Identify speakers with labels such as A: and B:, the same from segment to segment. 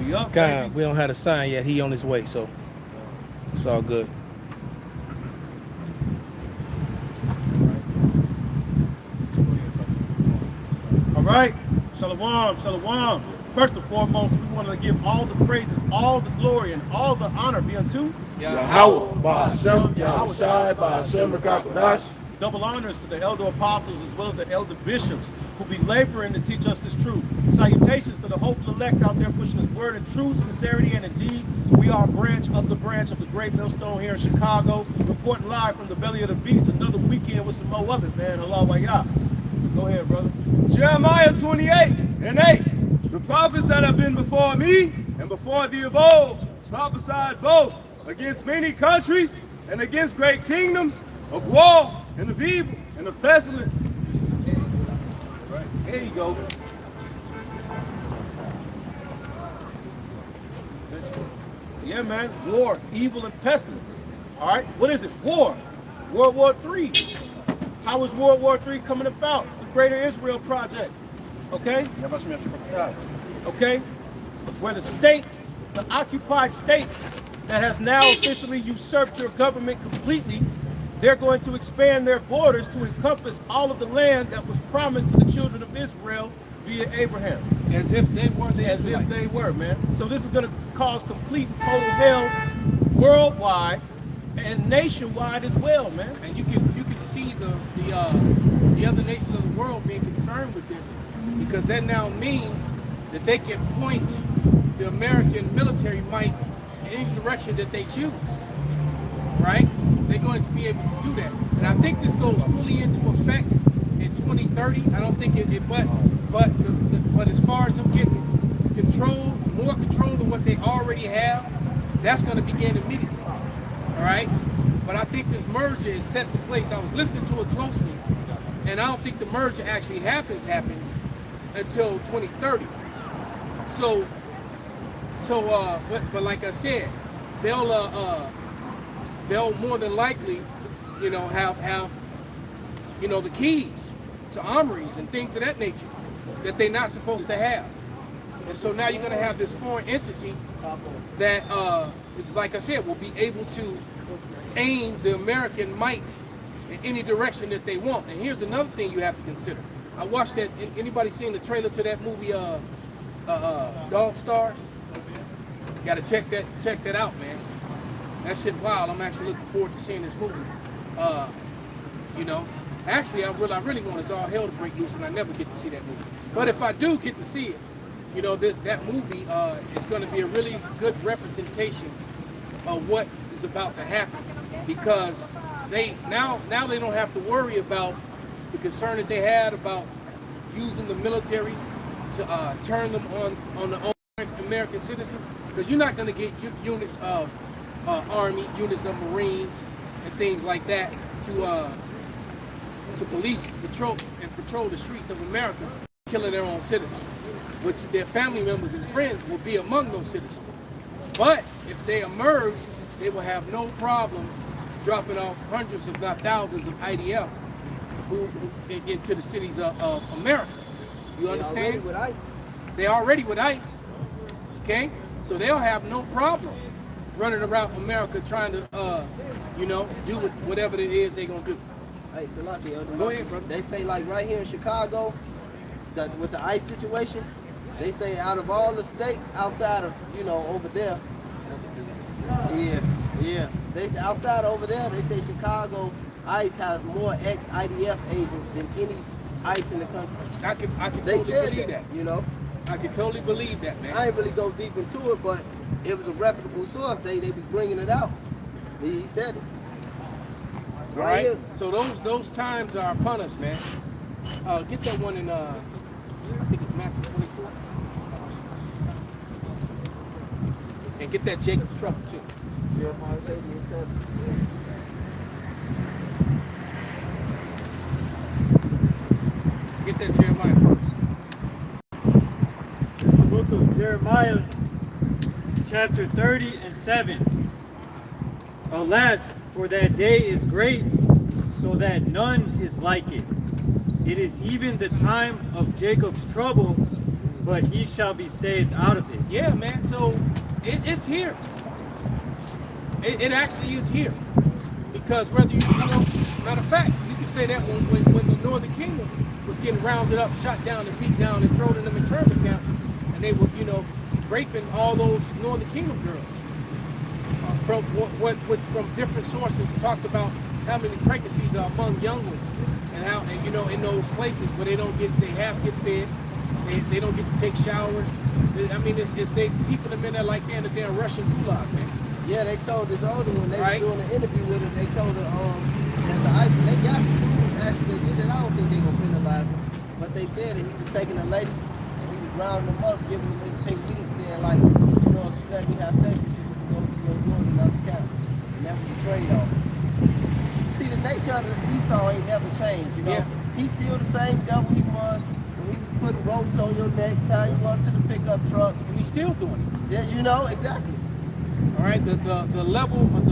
A: We up,
B: God,
A: baby.
B: we don't have the sign yet. He on his way, so it's all good.
A: All right. Shalom, shalom. First and foremost, we want to give all the praises, all the glory, and all the honor be unto
C: Yahweh, Ba'ashem, Yahushai, Ba'ashem, Rakakadash.
A: double honors to the elder apostles as well as the elder bishops who be laboring to teach us this truth. Salutations to the hopeful elect out there pushing this word in truth, sincerity, and indeed. We are a branch of the Great Millstone here in Chicago, reporting live from the belly of the beast. Another weekend with some more of it, man. Hello, Wayah. Go ahead, brother.
C: Jeremiah 28:8. The prophets that have been before me and before thee of old prophesied both against many countries and against great kingdoms of war and of evil and of pestilence.
A: Right. There you go. Yeah, man. War, evil, and pestilence. All right. What is it? War. World War III. How is World War III coming about? The Greater Israel Project. Okay? Okay? Where the state, the occupied state that has now officially usurped your government completely, they're going to expand their borders to encompass all of the land that was promised to the children of Israel via Abraham.
B: As if they were the
A: As if
B: Israelites.
A: they were, man. So this is going to cause complete total hell worldwide and nationwide as well, man.
B: And you can see the other nations of the world being concerned with this, because that now means that they can point the American military might in any direction that they choose. Right? They're going to be able to do that. And I think this goes fully into effect in 2030. I don't think but as far as them getting more control of what they already have, that's going to begin immediately. All right? But I think this merger is set to place. I was listening to it closely, and I don't think the merger actually happens until 2030. But like I said, they'll more than likely, have the keys to armories and things of that nature that they're not supposed to have. And so now you're going to have this foreign entity that, like I said, will be able to aim the American might in any direction that they want. And here's another thing you have to consider. I watched that. Anybody seen the trailer to that movie, Dog Stars? Got to check that out, man. That shit wild. I'm actually looking forward to seeing this movie. Actually, I really want is all hell to break loose, and I never get to see that movie. But if I do get to see it, that movie is going to be a really good representation of what is about to happen, because they now they don't have to worry about the concern that they had about using the military to turn them on the American citizens, because you're not going to get units of Army, units of Marines, and things like that to police, patrol the streets of America, killing their own citizens, which their family members and friends will be among those citizens. But if they emerge, they will have no problem dropping off hundreds, if not thousands, of IDF into the cities of America. You understand? They're already with ICE. Okay? So they'll have no problem running around America trying to, do whatever it is they're going to do.
D: Hey, Salati,
B: Go ahead, brother.
D: They say, like, right here in Chicago, that with the ICE situation, they say out of all the states outside of, over there, yeah. They say outside over there, they say Chicago ICE has more ex-IDF agents than any ICE in the country.
B: I can
D: They
B: totally
D: said
B: believe
D: that,
B: that. I can totally believe that, man.
D: I ain't really go deep into it, but it was a reputable source. They was bringing it out. He said it.
B: All right.
D: Here.
B: So those times are upon us, man. Get that one in. I think it's Matthew 24. And get that Jacob's trouble too.
D: Jeremiah 30:7.
B: Get that Jeremiah first.
E: The book of Jeremiah, chapter 30:7. Alas, for that day is great, so that none is like it. It is even the time of Jacob's trouble, but he shall be saved out of it.
B: Yeah, man. So it's here. It actually is here. Because whether you know, matter of fact, you can say that when the Northern Kingdom was getting rounded up, shot down, and beat down, and thrown in them internment camps, and they were, raping all those Northern Kingdom girls. From different sources talked about how many pregnancies are among young ones, and how, in those places where they have get fed, they don't get to take showers. I mean, it's they keeping them in there like they're in a damn Russian gulag, man.
D: Yeah, they told this older one, they
B: Right.
D: was doing an interview with her, they told her that the ISIS, they got after they did it, I don't think they gonna penalize him. But they said that he was taking the ladies and he was rounding them up, giving them his pink weed, saying like, if you let me have sex with you, you can go see your doing another count. And that was the trade-off. See, the nature of Esau ain't never changed,
B: Yeah.
D: He's still the same devil he was when he was putting ropes on your neck, tying you up to the pickup truck.
B: And he's still doing it.
D: Yeah, exactly.
B: All right, the level of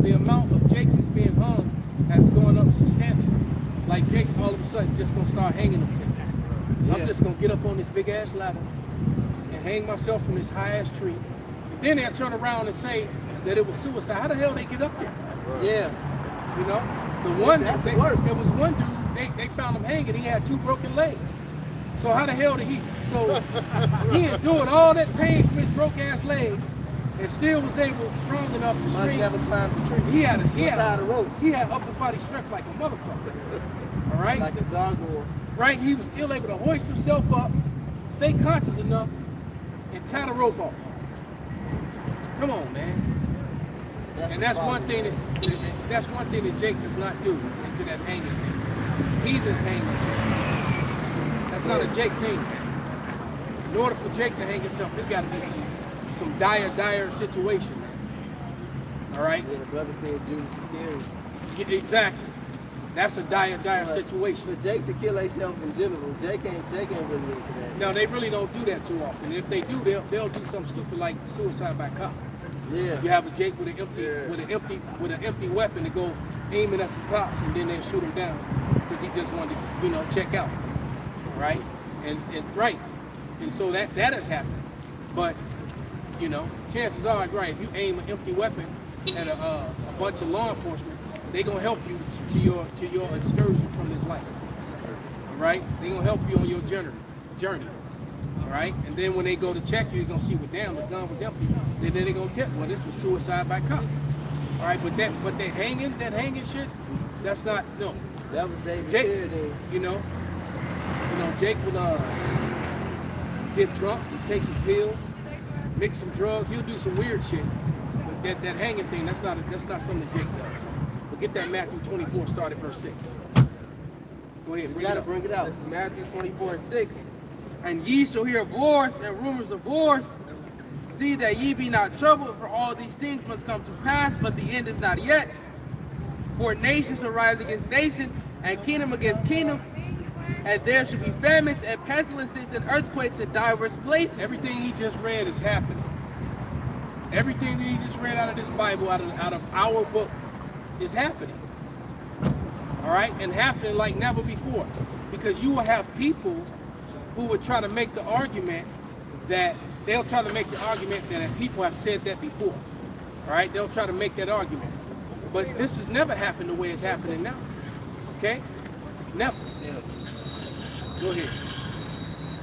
B: the amount of Jakes is being hung has gone up substantially. Like Jake's all of a sudden just gonna start hanging himself. I'm
D: Yeah.
B: just gonna get up on this big ass ladder and hang myself from this high ass tree. And then they'll turn around and say that it was suicide. How the hell they get up there?
D: Yeah.
B: The one
D: That's
B: there
D: work.
B: was one dude, they found him hanging, he had 2 broken legs. So how the hell did he endured all that pain from his broke ass legs and still was strong enough to
D: Must
B: scream.
D: never climb the tree.
B: He had
D: Tied a rope.
B: he had upper body strength like a motherfucker. All right?
D: Like a gargoyle.
B: Right? He was still able to hoist himself up, stay conscious enough, and tie the rope off. Come on, man. And that's one thing that Jake does not do into that hanging thing. Heathens hanging. That's not a Jake thing, man. In order for Jake to hang himself, there's got to be some dire situation, man. All right?
D: Yeah, the brother said Judas is scary.
B: Yeah, exactly. That's a dire situation.
D: But Jake to kill himself in general, Jake ain't really into that.
B: No, they really don't do that too often. If they do, they'll do something stupid like suicide by cop.
D: Yeah.
B: You have a Jake with an empty
D: Yeah.
B: empty weapon to go aiming at some cops, and then they shoot him down because he just wanted to check out, right? And right, and so that has happened. But chances are, right, if you aim an empty weapon at a bunch of law enforcement, they gonna help you to your excursion from this life, all right? They gonna help you on your journey. All right, and then when they go to check you, you're gonna see, well, damn, the gun was empty. Then they're gonna tell, well, this was suicide by cop. All right, but that hanging shit, that's not, no.
D: That was David
B: Jake,
D: Carradine.
B: Jake will get drunk, he take some pills, mix some drugs, he'll do some weird shit. But that hanging thing, that's not something that Jake does. But get that Matthew 24 started verse 6. Go ahead,
D: You gotta bring it out.
F: This is Matthew 24:6. And ye shall hear of wars and rumors of wars. See that ye be not troubled, for all these things must come to pass, but the end is not yet. For nation shall rise against nation, and kingdom against kingdom, and there shall be famines and pestilences and earthquakes in diverse places.
B: Everything he just read is happening. Everything that he just read out of this Bible, out of our book, is happening. All right, and happening like never before, because you will have people who would try to make the argument that people have said that before. All right, they'll try to make that argument, but this has never happened the way it's happening now. Okay, never. Go ahead.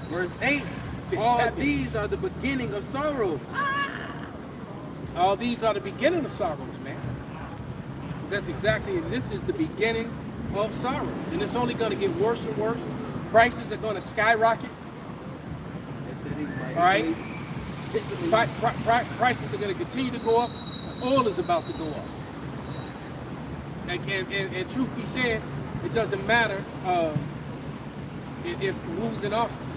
F: Verse 8. All these are the beginning of sorrow.
B: All these are the beginning of sorrows, man. This is the beginning of sorrows. And it's only going to get worse and worse. Prices are going to skyrocket. All right? Prices are going to continue to go up. Oil is about to go up. And truth be said, it doesn't matter if who's in office.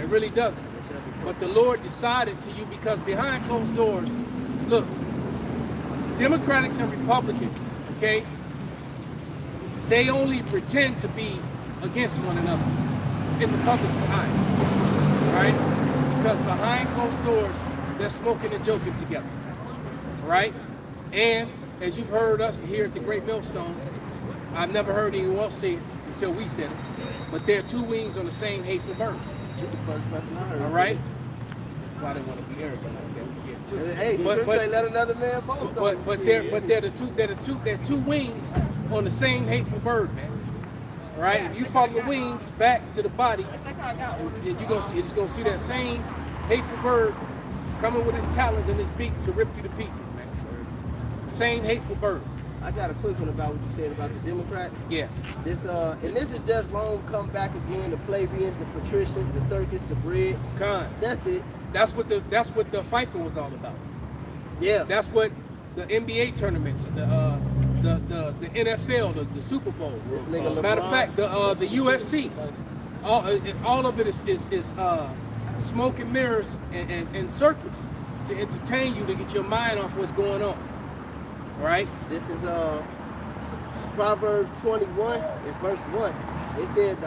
B: It really doesn't. But the Lord decided to you, because behind closed doors, look, Democrats and Republicans, okay, they only pretend to be against one another in the public's eyes, all right? Because behind closed doors, they're smoking and joking together, all right? And as you've heard us here at the Great Millstone, I've never heard anyone else say it until we said it, but there are two wings on the same hateful bird.
D: You the first person I heard.
B: All right. Well, I didn't want to be arrogant like that. Yeah.
D: Hey,
B: But-
D: but say let another man boast.
B: But they're the two wings on the same hateful bird, man. All right. If you follow the wings back to the body, and you're gonna see that same hateful bird coming with his talons and his beak to rip you to pieces, man. Same hateful bird.
D: I got a quick one about what you said about the Democrats.
B: Yeah.
D: This is just Rome come back again, the plebeians, the patricians, the circus, the bread.
B: Con.
D: That's it.
B: That's what the FIFA was all about.
D: Yeah.
B: That's what the NBA tournaments, the NFL, the Super Bowl.
D: nigga
B: Matter of
D: LeBron.
B: fact, the UFC, all of it is smoke and mirrors and circus to entertain you, to get your mind off what's going on. All right?
D: This is Proverbs 21 and verse 1. It said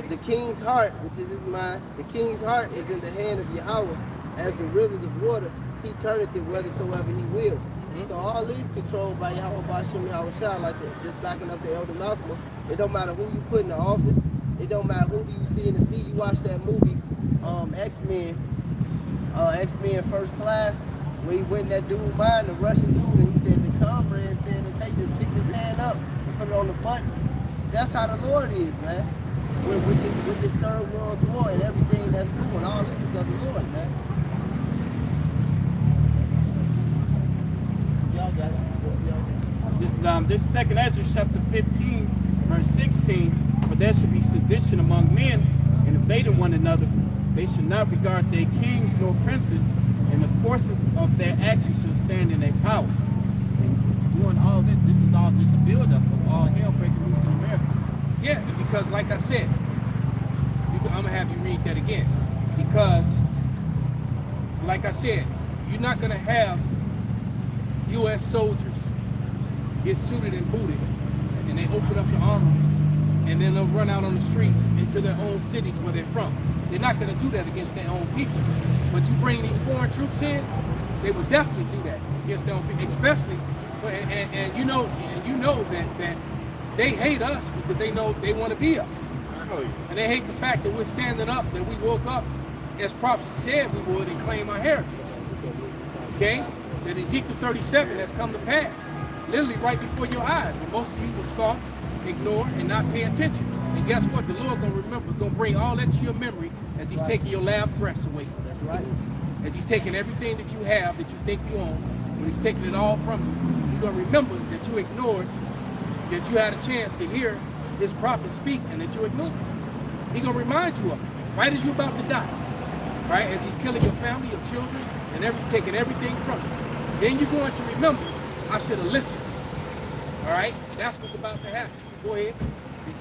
D: the king's heart, which is his mind, the king's heart is in the hand of Yahweh, as the rivers of water, he turneth it whithersoever he will.
B: Mm-hmm.
D: So all these controlled by Yahweh Bashem Yahweh Shah, like that, just backing up the Elder Malcolm. It don't matter who you put in the office. It don't matter who do you see in the seat. You watch that movie, X-Men First Class, where he went in that dude's mind, the Russian dude, and he said the comrade said that they just picked his hand up and put it on the button. That's how the Lord is, man. With this third world war and everything that's doing, all this is of the Lord, man. Y'all got it.
G: This is Second Ezra chapter 15, verse 16. For there should be sedition among men, and invading one another. They should not regard their kings nor princes, and the courses of their actions shall stand in their power. And doing all this is all just a buildup of all hell breaking loose in America.
B: Yeah, because like I said, I'm gonna have you read that again. Because, like I said, you're not gonna have U.S. soldiers get suited and booted, and they open up the armories, and then they'll run out on the streets into their own cities where they're from. They're not gonna do that against their own people. But you bring these foreign troops in, they would definitely do that against their own people, especially, and you know that they hate us because they know they want to be us. And they hate the fact that we're standing up, that we woke up as prophecy said we would and claim our heritage. Okay? That Ezekiel 37 has come to pass, literally right before your eyes, when most of you will scoff, ignore, and not pay attention. And guess what? The Lord gonna remember, gonna bring all that to your memory as He's taking your last breaths away from you.
D: Right.
B: As He's taking everything that you have, that you think you own, when He's taking it all from you, you're gonna remember that you ignored, that you had a chance to hear His prophet speak, and that you ignored. He's gonna remind you of it, right as you're about to die, right? As He's killing your family, your children, and taking everything from you. Then you're going to remember, I should have listened. All right? That's what's about to happen. Go ahead.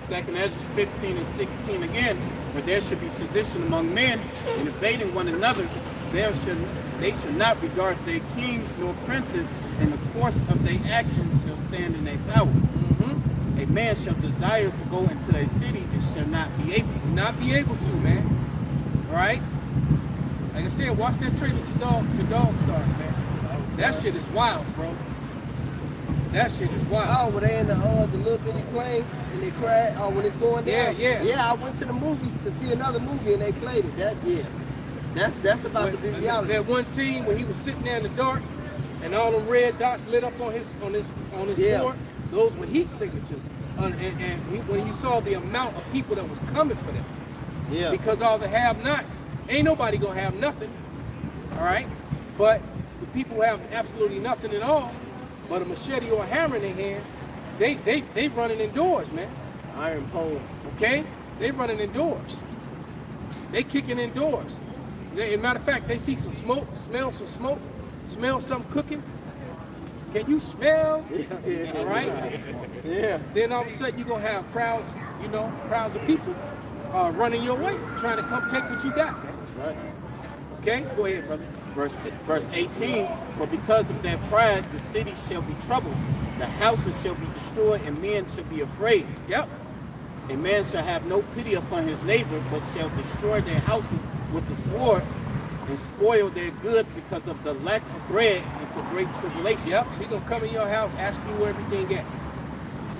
G: Second Ezra 15 and 16 again. For there should be sedition among men, and invading one another. They should not regard their kings nor princes, and the course of their actions shall stand in their power. A man shall desire to go into their city and shall not be able.
B: Not be able to, man. All right? Like I said, watch that trailer to Dog Stars, man. That shit is wild, bro. That shit is wild.
D: Oh, were they in the little bitty plane and they cried? Oh, when it's going down?
B: Yeah.
D: Yeah, I went to the movies to see another movie and they played it. That's about to be reality.
B: That one scene where he was sitting there in the dark and all them red dots lit up on his
D: Yeah.
B: board, those were heat signatures. When you saw the amount of people that was coming for them.
D: Yeah.
B: Because all the have-nots, ain't nobody gonna have nothing. All right? But the people who have absolutely nothing at all, but a machete or a hammer in their hand, they running indoors, man.
D: Iron pole.
B: Okay? They running indoors. They kicking indoors. As a matter of fact, they see some smoke, smell some smoke, smell something cooking. Can you smell? All right?
D: Yeah.
B: Then all of a sudden you're gonna have crowds, crowds of people running your way, trying to come take what you got.
D: Right.
B: Okay? Go ahead, brother.
G: Verse 18, for because of their pride the city shall be troubled, the houses shall be destroyed, and men shall be afraid.
B: Yep.
G: A man shall have no pity upon his neighbor, but shall destroy their houses with the sword, and spoil their goods because of the lack of bread and for great tribulation.
B: Yep. He's gonna come in your house asking you where everything at.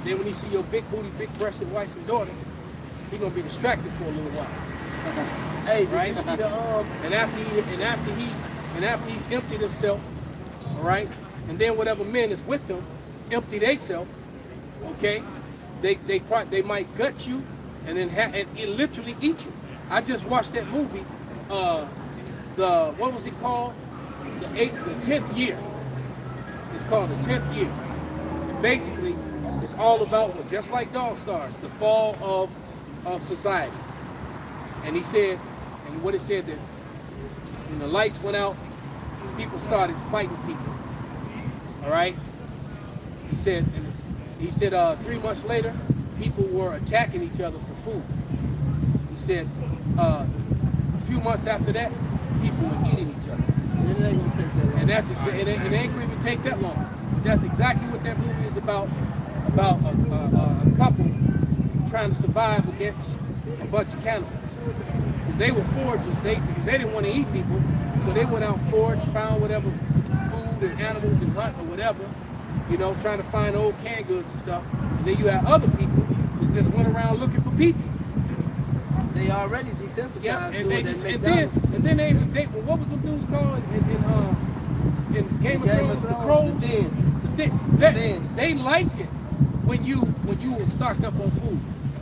B: Then when he see your big booty, big breasted wife and daughter, he's gonna be distracted for a little while.
D: Hey, did
B: Right.
D: you see the
B: And after he's emptied himself, all right, and then whatever men is with him empty themselves, okay, they might gut you and then and literally eat you. I just watched that movie, what was it called? The 10th year. It's called the 10th year. And basically, it's all about, just like Dog Stars, the fall of society. And he said, and what it said that when the lights went out, people started fighting people. All right. He said 3 months later, people were attacking each other for food. He said a few months after that, people were eating each other. And that's it ain't gonna even take that long. That's exactly what that movie is about a couple trying to survive against a bunch of cannibals. Because they were foragers, because they didn't want to eat people, so they went out, foraged, found whatever food and animals and hunt or whatever, trying to find old canned goods and stuff. And then you had other people that just went around looking for people.
D: They already desensitized to it.
B: And then they what was the dudes called in Game of Thrones? The Crows.
D: The Dens.
B: They liked it when you were stocked up on food,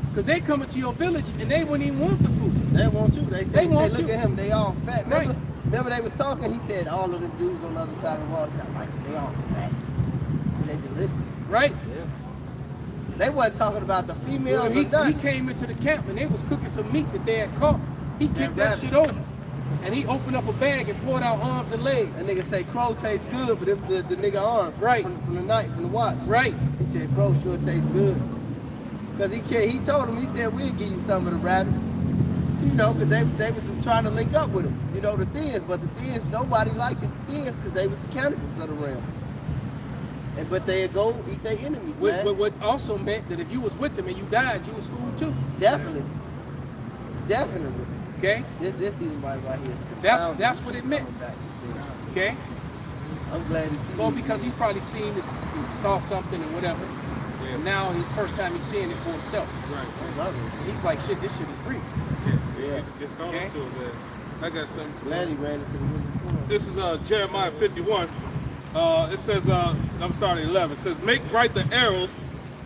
B: because they come into your village and they wouldn't even want the food.
D: They want you. They say,
B: want
D: look
B: you.
D: at him. They all fat.
B: Right.
D: Remember they was talking. He said all of the dudes on the other side of the wall. Like they all fat. They delicious.
B: Right.
D: They wasn't talking about the females.
B: He came into the camp and they was cooking some meat that they had caught. He kicked that shit over. And he opened up a bag and poured out arms and legs.
D: That nigga say crow tastes good, but it was the nigga arm.
B: Right.
D: From the night, from the watch.
B: Right.
D: He said crow sure tastes good. Because he told him, he said, we'll give you some of the rabbit. Because they was trying to link up with him. The Thins. But the Thins, nobody liked the Thins because they was the cannibals of the realm. But they'd go eat their enemies, man.
B: What also meant that if you was with them and you died, you was food too.
D: Definitely.
B: Okay?
D: This even right here.
B: That's what it meant. Okay?
D: I'm glad to see
B: Well,
D: you.
B: because he's probably seen it, he saw something or whatever.
G: Yeah.
B: And now his first time he's seeing it for himself.
G: Right.
B: He's like, shit, this shit is real.
G: Yeah. Get caught
B: Okay.
G: into it, man. I got something.
D: Glad he ran into the wooden.
H: This is Jeremiah 51. It says, I'm starting 11. It says, make bright the arrows,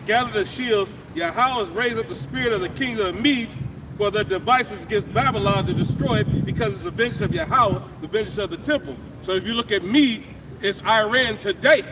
H: gather the shields. Yahweh has raised up the spirit of the kings of the Medes for their devices against Babylon to destroy it, because it's the vengeance of Yahweh, the vengeance of the temple. So if you look at Medes, it's Iran today.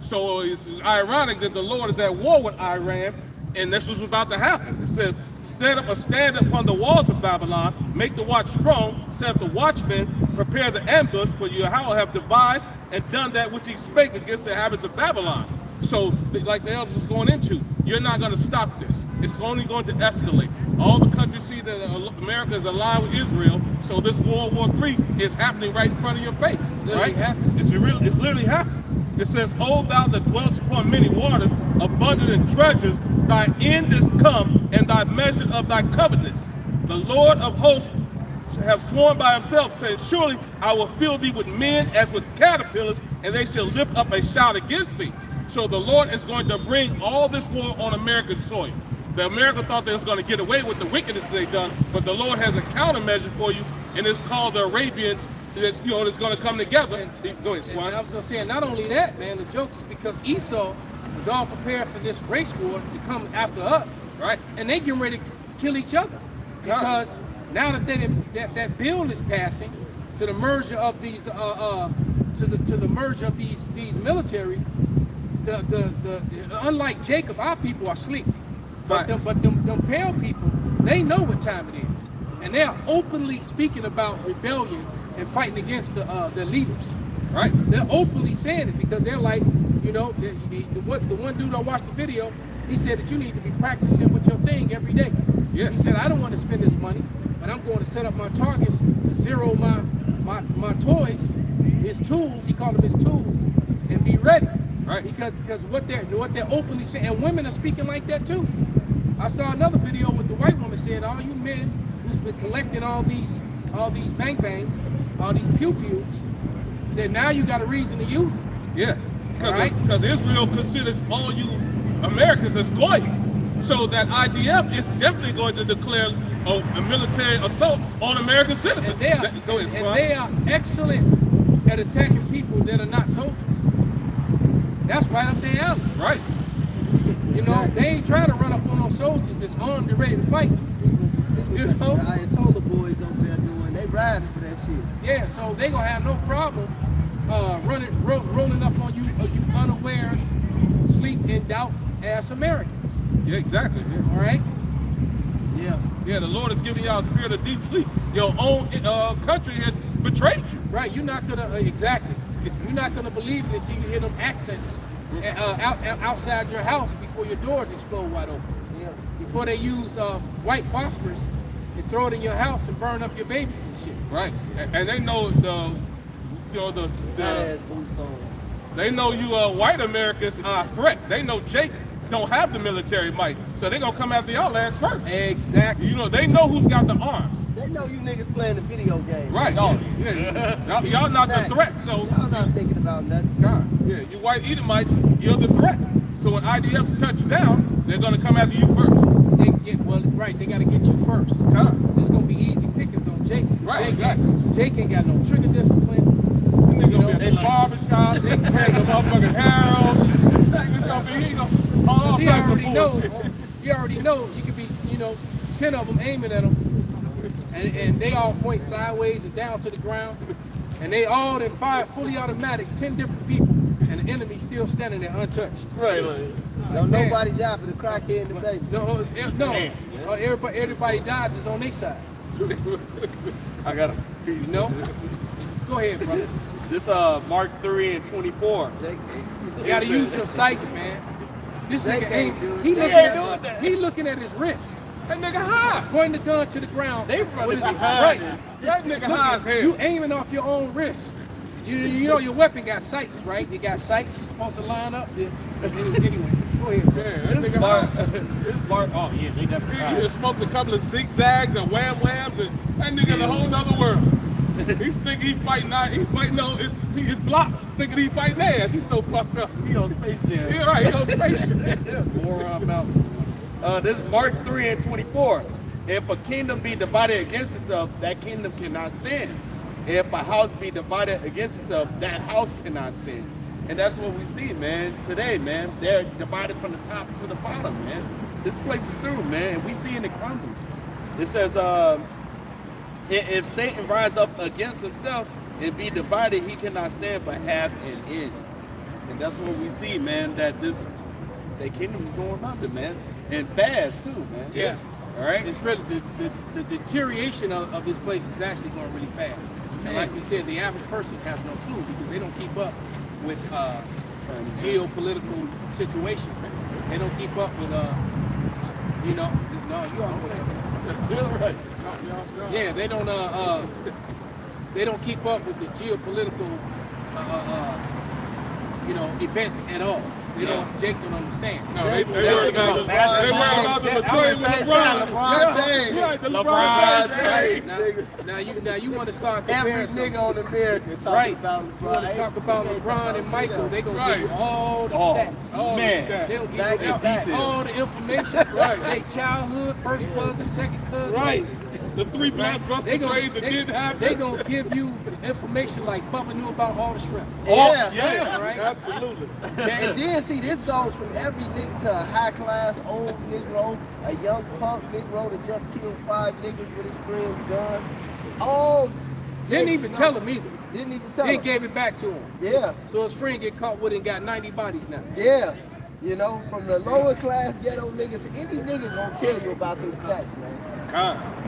H: So it's ironic that the Lord is at war with Iran, and this was about to happen. It says, set up a stand upon the walls of Babylon, make the watch strong, set up the watchmen, prepare the ambush, for Yahweh have devised and done that which he spake against the habits of Babylon. So, like the elders was going into, you're not going to stop this. It's only going to escalate. All the countries see that America is aligned with Israel, so this World War III is happening right in front of your face. Right? It's literally happening. It says, O thou that dwellest upon many waters, abundant in treasures, thy end is come, and thy measure of thy covenants. The Lord of hosts have sworn by himself, saying, surely I will fill thee with men as with caterpillars, and they shall lift up a shout against thee. So the Lord is going to bring all this war on American soil. The America thought they was going to get away with the wickedness they done, but the Lord has a countermeasure for you, and it's called the Arabians. It's going to come together. Go ahead, Swan.
B: And I was going to say, not only that, man, the joke is because Esau was all prepared for this race war to come after us,
H: Right.
B: and they getting ready to kill each other, because now that that bill is passing to the merger of these to the merger of these militaries, unlike Jacob, our people are asleep, but them pale people, they know what time it is, and they are openly speaking about rebellion and fighting against the leaders. Right? They're openly saying it because they're like, the one dude I watched the video, he said that you need to be practicing with your thing every day. Yeah. He said, I don't want to spend this money, but I'm going to set up my targets to zero my toys, his tools, he called them his tools, and be ready. Right. Because what they're openly saying, and women are speaking like that too. I saw another video with the white woman saying, all you men who's been collecting all these bang bangs, all these pew pews, said now you got a reason to use it.
H: Yeah, because Israel considers all you Americans as goyim. So that IDF is definitely going to declare a military assault on American citizens. Go ahead,
B: And they are excellent at attacking people that are not soldiers. That's right up their alley.
H: Right.
B: You know, they ain't trying to run up on those soldiers that's armed and ready to fight. You know?
D: I had told the boys over there doing, they riding for that shit.
B: Yeah, so they gonna have no problem rolling up on you unaware, sleep in doubt ass Americans.
H: Yeah, exactly. Yeah.
B: All right?
D: Yeah.
H: Yeah, the Lord has given y'all a spirit of deep sleep. Your own country has betrayed you.
B: Right, you're not gonna exactly. You're not gonna believe it until you hear them accents outside your house before your doors explode wide open.
D: Yeah.
B: Before they use white phosphorus and throw it in your house and burn up your babies and shit.
H: Right, and they know
D: Fat-ass boots on.
H: they know you white Americans are a threat. They know Jake don't have the military might, so they gonna come after y'all ass first.
B: Exactly.
H: You know, they know who's got the arms.
D: They know you niggas playing the video game.
H: Right. Yeah. Y'all not the threat, so
D: Y'all not thinking about nothing.
H: God, yeah, you white Edomites, you're the threat. So when IDF touch down, they're gonna come after you first.
B: They gotta get you first. It's gonna be easy pickings on Jake.
H: Right,
B: Jake ain't got no trigger discipline.
H: They gonna be at the barbershop, they can bring the motherfucking Harold. It's gonna be, he gonna all
B: He
H: types of
B: already know.
H: bullshit.
B: You already know. You could be, 10 of them aiming at him, and they all point sideways and down to the ground, and they all then fire fully automatic, 10 different people, and the enemy still standing there untouched.
H: Right.
D: Don't nobody die for the crackhead and the baby.
B: No. Everybody dies is on their side.
I: I got
B: You know. Go ahead, brother.
I: this Mark 3 and 24.
B: You gotta use your sights, man. This
D: They
B: nigga
D: can't
B: ain't.
D: do it.
B: He
D: They
B: looking
D: ain't
B: at
I: doing that.
B: he looking at his wrist,
H: That nigga high.
B: pointing the gun to the ground.
I: They running
B: with his-
I: behind
B: right.
H: That nigga high as hell.
B: You aiming off your own wrist. You know your weapon got sights, right? You got sights. You're supposed to line up. Anyway, go ahead.
H: Yeah, that nigga high.
I: This Mark, oh yeah, they definitely.
H: He just smoked a couple of zigzags and whams, and that nigga in a whole nother world. He's thinking he fighting on his block, thinking he fighting ass. He's so fucked up.
I: He on Space Jam.
H: Yeah, right, he's on spaceship.
I: More about this is Mark 3 and 24. If a kingdom be divided against itself, that kingdom cannot stand. If a house be divided against itself, that house cannot stand. And that's what we see, man, today, man. They're divided from the top to the bottom, man. This place is through, man. And we seeing it crumble. It says, if Satan rise up against himself and be divided, he cannot stand but have an end. And that's what we see, man, that kingdom is going under, man. And fast, too, man.
B: Yeah.
I: All right?
B: It's really the deterioration of this place is actually going really fast. And like we said, the average person has no clue because they don't keep up with geopolitical situations. They don't keep up with you always say that.
H: Right.
B: Yeah, they don't keep up with the geopolitical events at all. Jake don't understand.
H: No, they worry about the betrayal of LeBron.
D: LeBron James.
H: Right, the
D: LeBron
H: LeBron
D: James.
B: Now you want to start
D: Every
B: comparing
D: nigga on America talking
B: right.
D: about
B: You
D: LeBron.
B: want to talk about LeBron and Michael, they gonna give you
H: Right.
B: all the stats.
H: Oh,
I: Man.
B: They'll give
D: Back
B: you
D: to back.
B: all the information. Right. They childhood, first cousin, second cousin.
H: Right. The 3 blockbuster
B: They gonna,
H: trades that didn't happen.
B: they gonna give you information like Bubba knew about all the shrimp.
D: Yeah.
H: Yeah,
B: Right.
H: absolutely.
D: And then see, this goes from every nigga to a high class old Negro, a young punk Negro that just killed 5 niggas with his friend's gun. All
B: Didn't even tell him either.
D: Didn't even tell
B: Then
D: him.
B: gave it back to him.
D: Yeah,
B: So his friend get caught with it and got 90 bodies now.
D: yeah. You know, from the lower class ghetto niggas, any nigga gonna tell you about these stats, man.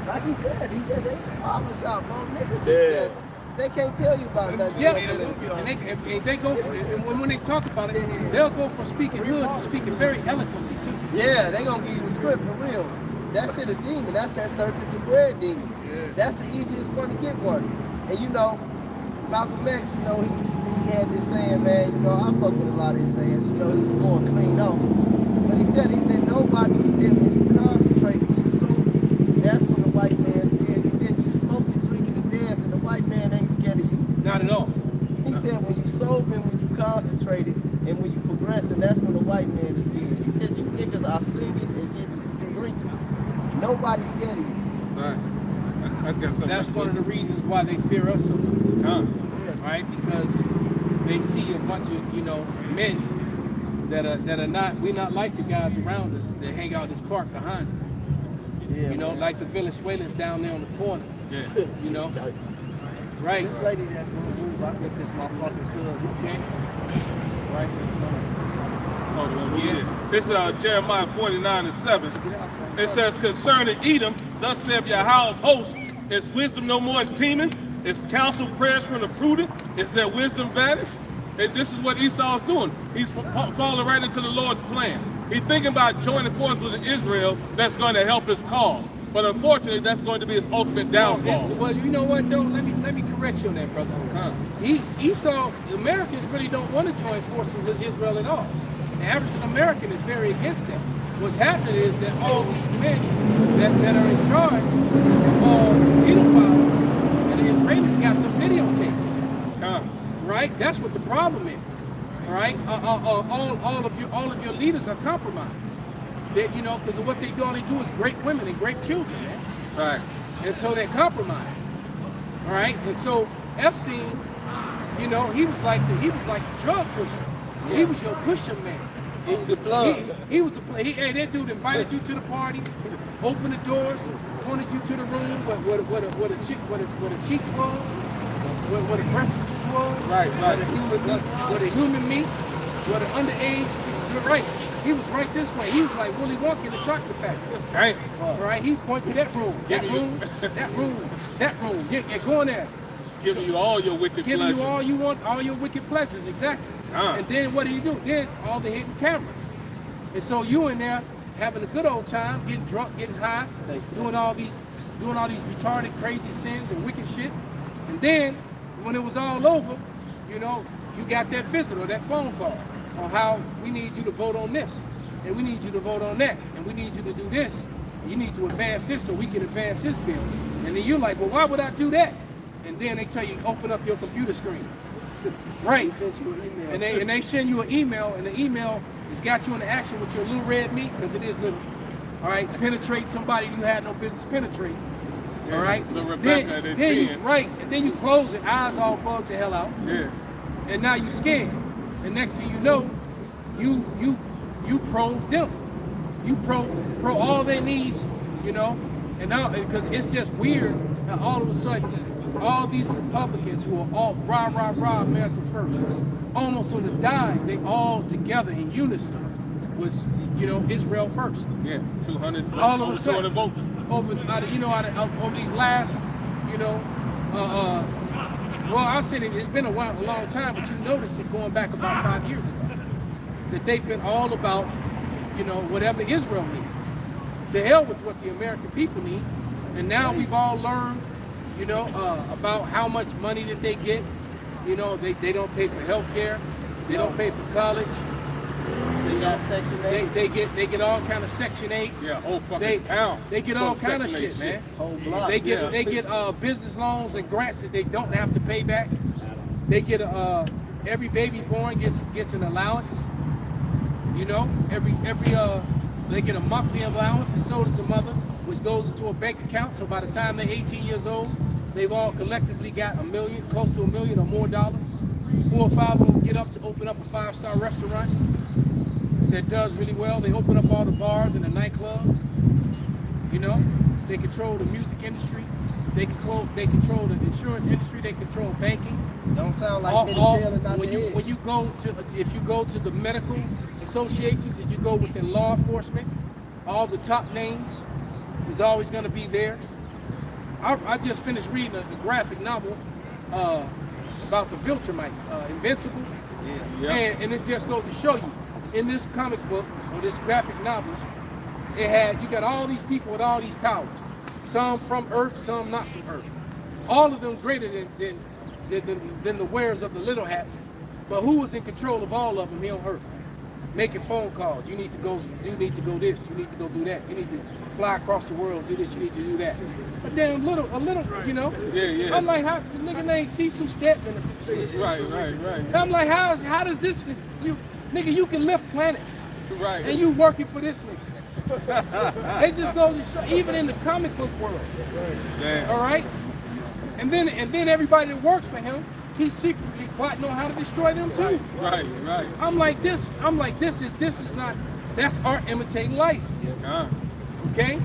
D: Like he said they in the barbershop, bro. Niggas is they can't tell you about that.
B: Yeah, and they go for it. And when they talk about it, they'll go from speaking hood to speaking very eloquently too.
D: Yeah, they gonna give you the script for real. That shit a demon. That's that circus and bread demon. That's the easiest one to get one. And Malcolm X, he had this saying, man, I fuck with a lot of his sayings. He was going clean off. But he said nobody, when you concentrate, when you sober, that's when the white man's scared. He said you smoking, drinking, and dancing, the white man ain't scared of you.
B: Not at all.
D: He said when you sober, when you concentrated, and when you progressing, that's when the white man is scared. He said you niggas are singing and getting drinking. Nobody's scared of you.
H: I guess so.
B: That's one of the reasons why they fear us so much.
H: Huh.
B: Right? Because they see a bunch of, men that are not, we're not like the guys around us that hang out this park behind us.
D: Yeah,
B: Like the Venezuelans down there on the corner.
H: Yeah.
B: Right.
D: This lady that's gonna move, I think this motherfucking could. Right.
H: Yeah. This is Jeremiah 49:7. It says, concerning Edom, thus saith Yahweh of hosts, is wisdom no more teeming? Is counsel prayers from the prudent? Is their wisdom vanished? And this is what Esau's doing. He's falling right into the Lord's plan. He's thinking about joining forces with Israel that's going to help his cause. But unfortunately, that's going to be his ultimate downfall.
B: Well, you know what, though? Let me correct you on that, brother. Esau, the Americans really don't want to join forces with Israel at all. The average American is very against that. What's happening is that all these men that are in charge of pedophiles and the Israelis got the videotapes. Right? That's what the problem is. All right? All of your leaders are compromised. Because of what they do, all they do is great women and great children, man.
H: Right.
B: And so they're compromised. All right? And so Epstein, he was like the drug pusher. Yeah. He was your pusher man.
D: He was the plug.
B: He was the plug. Hey, that dude invited you to the party, opened the doors, pointed you to the room where the cheeks was, where the breasts was,
H: right.
B: Where the human meat, where the underage. You're right. He was right this way. He was like Willy Wonka in the chocolate factory.
H: Right.
B: All right. He pointed to that room, that room. Yeah, go in there.
H: Giving you all your wicked pleasures.
B: Giving you all you want, all your wicked pleasures, exactly. And then what do? Then all the hidden cameras. And so you in there having a good old time, getting drunk, getting high, doing all these retarded, crazy sins and wicked shit. And then when it was all over, you got that visit or that phone call on how we need you to vote on this, and we need you to vote on that, and we need you to do this. And you need to advance this so we can advance this bill. And then you're like, well, why would I do that? And then they tell you, open up your computer screen. Right.
D: They sent you an email.
B: And they send you an email, and the email has got you in action with your little red meat, because it is little. All right, penetrate somebody you had no business penetrating. All right. And then you close it, eyes all bugged the hell out.
H: Yeah.
B: And now you scared. And next thing you know, you pro them. You pro all their needs, and now because it's just weird that all of a sudden all these Republicans who are all rah America first, almost on the dime, they all together in unison was Israel first.
H: Yeah, 200.
B: All of a sudden,
H: 200 votes.
B: over these last, well, I said it's been a long time, but you noticed it going back about 5 years ago, that they've been all about, whatever Israel needs. To hell with what the American people need. And now we've all learned, about how much money that they get. They don't pay for health care. They don't pay for college.
D: They got Section 8.
B: They get all kind of Section 8.
H: Yeah, whole fucking town.
B: They get all kind of shit, man.
D: Whole block.
B: They get business loans and grants that they don't have to pay back. They get every baby born gets an allowance. They get a monthly allowance, and so does the mother, which goes into a bank account. So by the time they're 18 years old, they've all collectively got $1 million, close to $1 million or more dollars. 4 or 5 of them get up to open up a 5-star restaurant that does really well. They open up all the bars and the nightclubs. They control the music industry. They control the insurance industry. They control banking.
D: Don't sound like
B: if you go to the medical associations and you go within law enforcement, all the top names is always going to be theirs. I just finished reading a graphic novel about the Viltrumites, Invincible.
H: Yeah.
B: And it just goes to show you, in this comic book or this graphic novel, you got all these people with all these powers. Some from Earth, some not from Earth. All of them greater than the wearers of the little hats. But who was in control of all of them here on Earth? Making phone calls. You need to go this. You need to go do that. You need to fly across the world, do this, you need to do that. But then a little,
H: Yeah.
B: I'm like, how the nigga named Cecil Stedman or some shit.
H: Right.
B: I'm like, how does this, you can lift planets.
H: Right.
B: And you working for this nigga. It just goes to show, even in the comic book world.
H: Damn.
B: All right? And then everybody that works for him, he's secretly plotting on how to destroy them too.
H: Right.
B: I'm like this is not, that's art imitating life.
H: Nah.
B: Okay?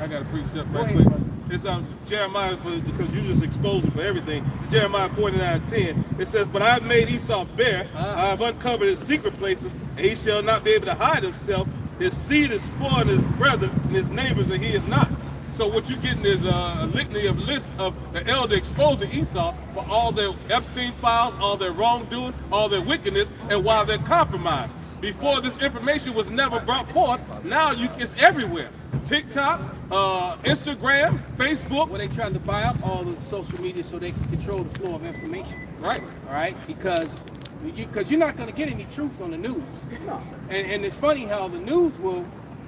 H: I got a precept
B: Go
H: right
B: ahead,
H: quick.
B: brother.
H: It's Jeremiah, because you just exposed it for everything. It's Jeremiah 49:10. It says, "But I have made Esau bare. I have uncovered his secret places, and he shall not be able to hide himself. His seed is spoiled his brethren and his neighbors, and he is not." So what you're getting is a litany of lists of the elder exposing Esau for all their Epstein files, all their wrongdoing, all their wickedness, and while they're compromised. Before this information was never brought forth, now it's everywhere. TikTok, Instagram, Facebook.
B: Where they trying to buy up all the social media so they can control the flow of information.
H: Right.
B: All right? Because you're not going to get any truth on the news. And it's funny how the news will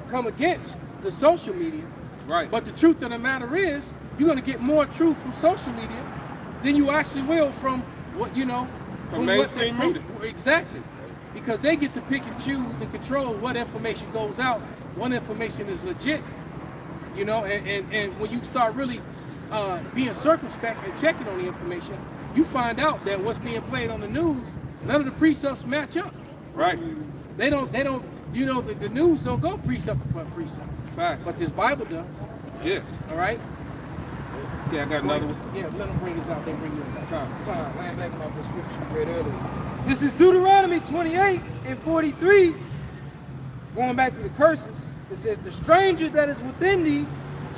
B: come against the social media.
H: Right.
B: But the truth of the matter is, you're going to get more truth from social media than you actually will from what,
H: From mainstream media.
B: Exactly. Because they get to pick and choose and control what information goes out, what information is legit, and when you start really being circumspect and checking on the information, you find out that what's being played on the news, none of the precepts match up.
H: Right.
B: They don't, the news don't go precept upon precept.
H: Fact.
B: But this Bible does.
H: Yeah.
B: All right?
H: Yeah, I got another one.
B: Yeah, let them bring this out, they bring you in. Fine, land back on the scripture you read earlier. This is Deuteronomy 28 and 43. Going back to the curses, it says, "The stranger that is within thee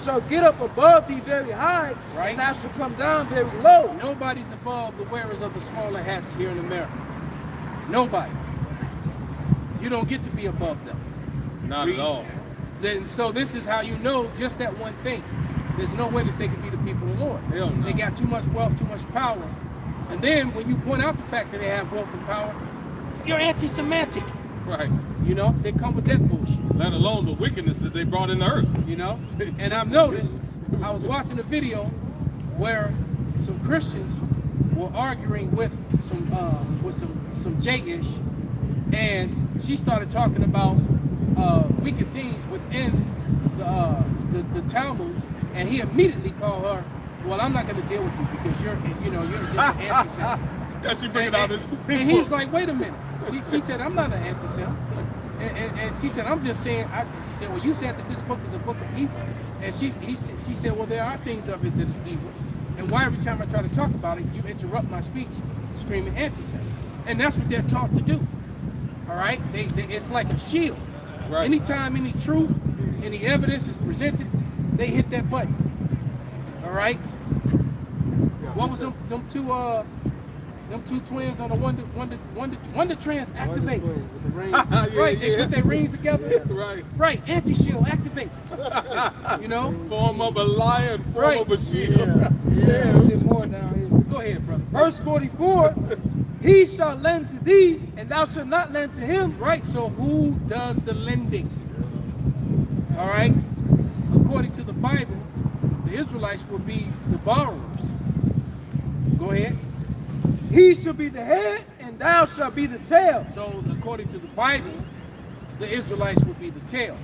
B: shall get up above thee very high, and thou shalt come down very low." Nobody's above the wearers of the smaller hats here in America. Nobody. You don't get to be above them.
H: Not at all.
B: And so this is how you know just that one thing. There's no way that they can be the people of the Lord.
H: Hell no.
B: They got too much wealth, too much power. And then when you point out the fact that they have wealth and power, you're anti-Semitic.
H: Right.
B: They come with that bullshit.
H: Let alone the wickedness that they brought in the earth.
B: And I've noticed, I was watching a video where some Christians were arguing with some J-ish, and she started talking about wicked things within the Talmud, and he immediately called her, "Well, I'm not going to deal with you because you're just an anti-Semite."
H: That's you bringing out this.
B: And he's like, "Wait a minute." She said, "I'm not an anti-Semite." And she said, "I'm just saying." She said, "Well, you said that this book is a book of evil." And she said, "Well, there are things of it that is evil. And why every time I try to talk about it, you interrupt my speech, screaming anti-Semite?" And that's what they're taught to do. All right? It's like a shield.
H: Right.
B: Anytime any truth, any evidence is presented, they hit that button. All right? What was them two twins on the Wonder Trans activate? Right, they put their rings together. Right, anti-shield, activate.
H: Form of a lion, form of a shield.
B: There's more down here. Go ahead, brother. Verse 44, "He shall lend to thee, and thou shalt not lend to him." Right, so who does the lending? All right? According to the Bible, the Israelites will be the borrowers. Go ahead. "He shall be the head, and thou shalt be the tail." So according to the Bible, the Israelites will be the tail.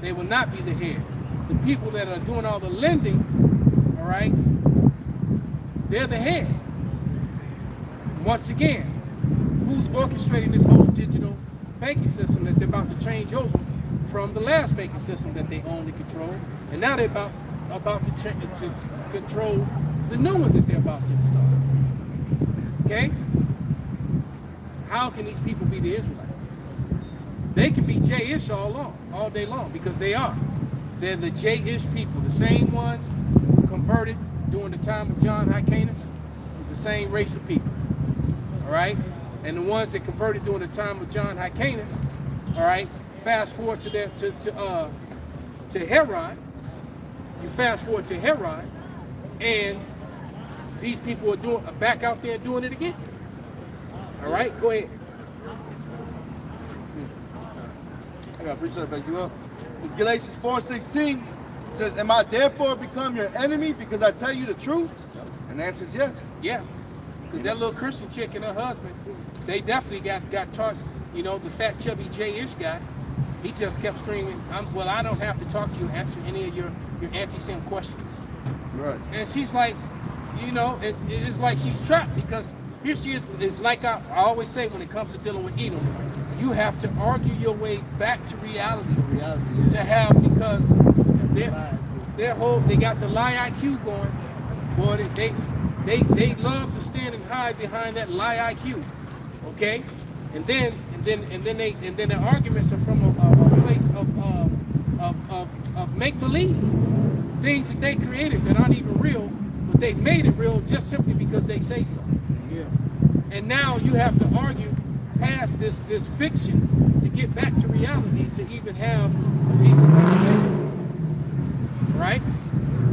B: They will not be the head. The people that are doing all the lending, all right, they're the head. Once again, who's orchestrating this whole digital banking system that they're about to change over from the last banking system that they own and control, and now they're about to control the new one that they're about to install. Okay? How can these people be the Israelites? They can be J-ish all day long, because they are. They're the J-ish people, the same ones who converted during the time of John Hyrcanus. It's the same race of people. All right? And the ones that converted during the time of John Hyrcanus, all right, fast forward to Herod. You fast forward to Herod, and these people are back out there doing it again. All right, go ahead.
D: I got to preach that back you up. It's Galatians 4:16. It says, "Am I therefore become your enemy because I tell you the truth?" And the answer is yes.
B: Yeah, because that little Christian chick and her husband, they definitely got taught, the fat chubby J-ish guy, he just kept screaming, well, I don't have to talk to you, answer any of your anti-Sem questions.
D: Right.
B: And she's like, you know, it's like she's trapped because here she is. It's like I always say when it comes to dealing with Edom, you have to argue your way back to reality. To have, because they got the lie IQ going. Boy, they love to stand and hide behind that lie IQ. Okay? And then the arguments are from a place of make believe, things that they created that aren't even real, but they made it real just simply because they say so.
A: Yeah.
B: And now you have to argue past this fiction to get back to reality to even have a decent conversation, right?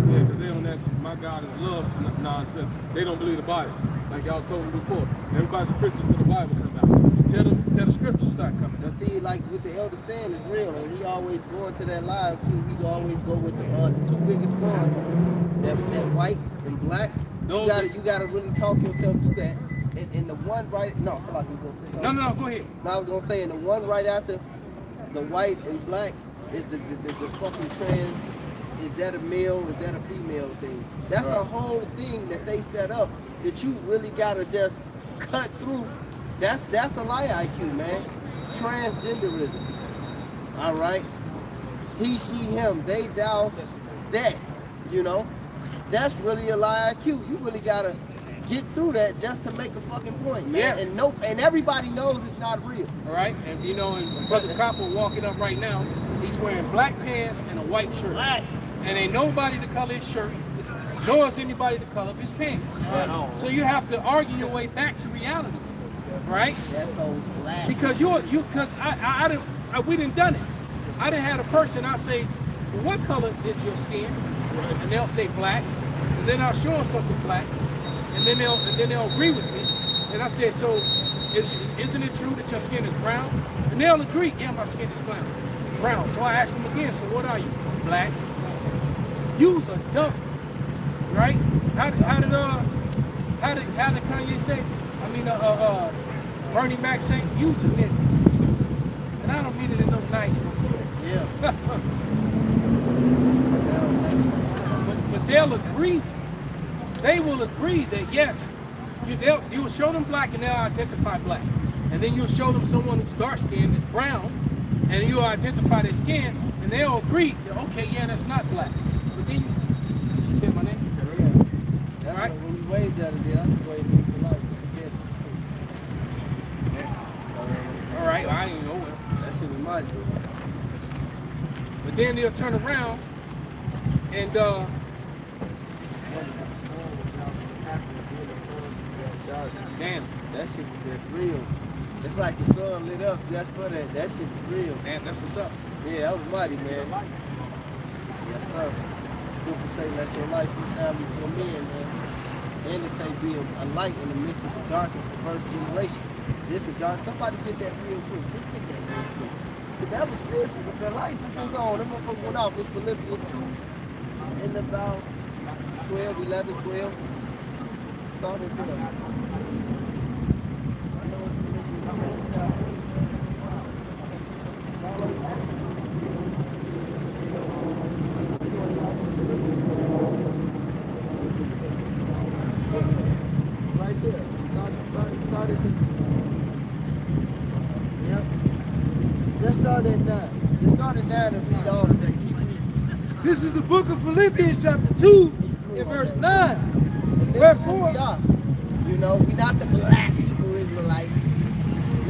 H: Yeah, because they on that my God is love nonsense. They don't believe the Bible, like y'all told me before. Everybody's a Christian till the Bible comes out.
B: Tell the scriptures start coming.
D: But see, like with the elder saying is real, and he always going to that live. We always go with the two biggest ones, that white and black. You gotta really talk yourself through that. And the one right, no, I feel like we gonna say something.
B: No, go ahead.
D: No, I was gonna say, and the one right after the white and black is the fucking trans. Is that a male? Is that a female thing? That's a whole thing that they set up that you really gotta just cut through. That's a lie IQ, man. Transgenderism. All right. He, she, him, they, thou, that. You know, that's really a lie IQ. You really gotta get through that just to make a fucking point, man.
B: Yeah.
D: And everybody knows it's not real.
B: All right, and you know, and Brother Copper walking up right now, he's wearing black pants and a white shirt. Black. And ain't nobody to color his shirt, nor is anybody to color his pants. Right. So you have to argue your way back to reality, right?
D: That's so black.
B: Because we done done it. I done had a person, I say, well, what color is your skin? And they'll say black, and then I'll show them something black, and then they'll agree with me. And I said, so isn't it true that your skin is brown? And they'll agree, yeah, my skin is brown. So I asked them again, so what are you? Black. You's a dump, right? How did Kanye say? I mean, Bernie Mac say, you's a nigga. And I don't mean it in no nice way.
D: Yeah.
B: But they'll agree. They will agree that yes, you'll show them black and they'll identify black. And then you'll show them someone who's dark skinned, is brown, and you'll identify their skin, and they'll agree that okay, yeah, that's not black. But then you said my name?
D: Yeah. That's
B: right.
D: When we waved the other day, I just waved for life.
B: All right, I ain't know well.
D: That shit was my joke.
B: But then they'll turn around and damn,
D: that shit was just real. It's like the sun lit up just for that. That shit was real.
B: man, that's what's up.
D: Yeah, that was mighty, man. Yes, sir. People say let your light shine before men, man. And they say be a light in the midst of the dark and perverse generation. This is dark. Somebody get that real quick. Just get that real quick. But that was spiritual. But the light was on. That motherfucker went off. It's Philippians 2 in about 12, 11, 12. Started with a... Right there. Started to... Yep. Just start at 9. Just start at 9 and read all of it.
A: This is the book of Philippians chapter 2 and verse 9. Wherefore,
D: we are. You know, we not the black Hebrew Israelites.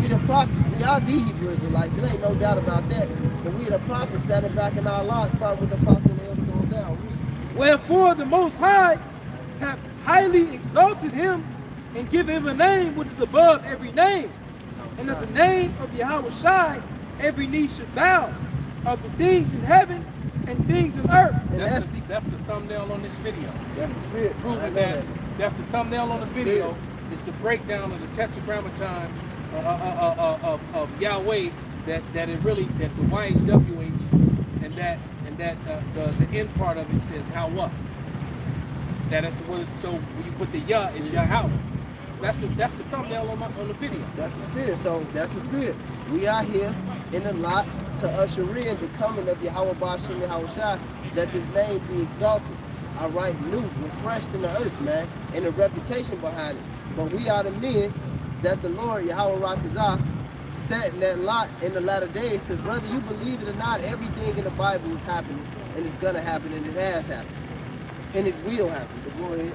D: We the prophets. We are the Hebrew Israelites. There ain't no doubt about that. But we the prophets standing back in our lot, start with the prophets and the going down.
A: wherefore the Most High hath highly exalted him and given him a name which is above every name. And at the name of Yahweh Shai, every knee should bow, of the things in heaven and things in earth.
B: That's the thumbnail on this video.
D: That's the spirit.
B: Proving that's the thumbnail on the video. It's the breakdown of the tetragrammaton of Yahweh that it really that the YHWH and that the end part of it says how what. That is what. So when you put the Yah, it's Yahweh. That's the thumbnail on the video.
D: That's the spirit. So that's the spirit. We are here in the lot to usher in the coming of Yahweh Bashim Yahweh Shai, that this name be exalted. All right, new, refreshed in the earth, man, and the reputation behind it. But we are the men that the Lord Yahweh Ratazah set in that lot in the latter days. Because whether you believe it or not, everything in the Bible is happening, and it's gonna happen, and it has happened, and it will happen. But go ahead.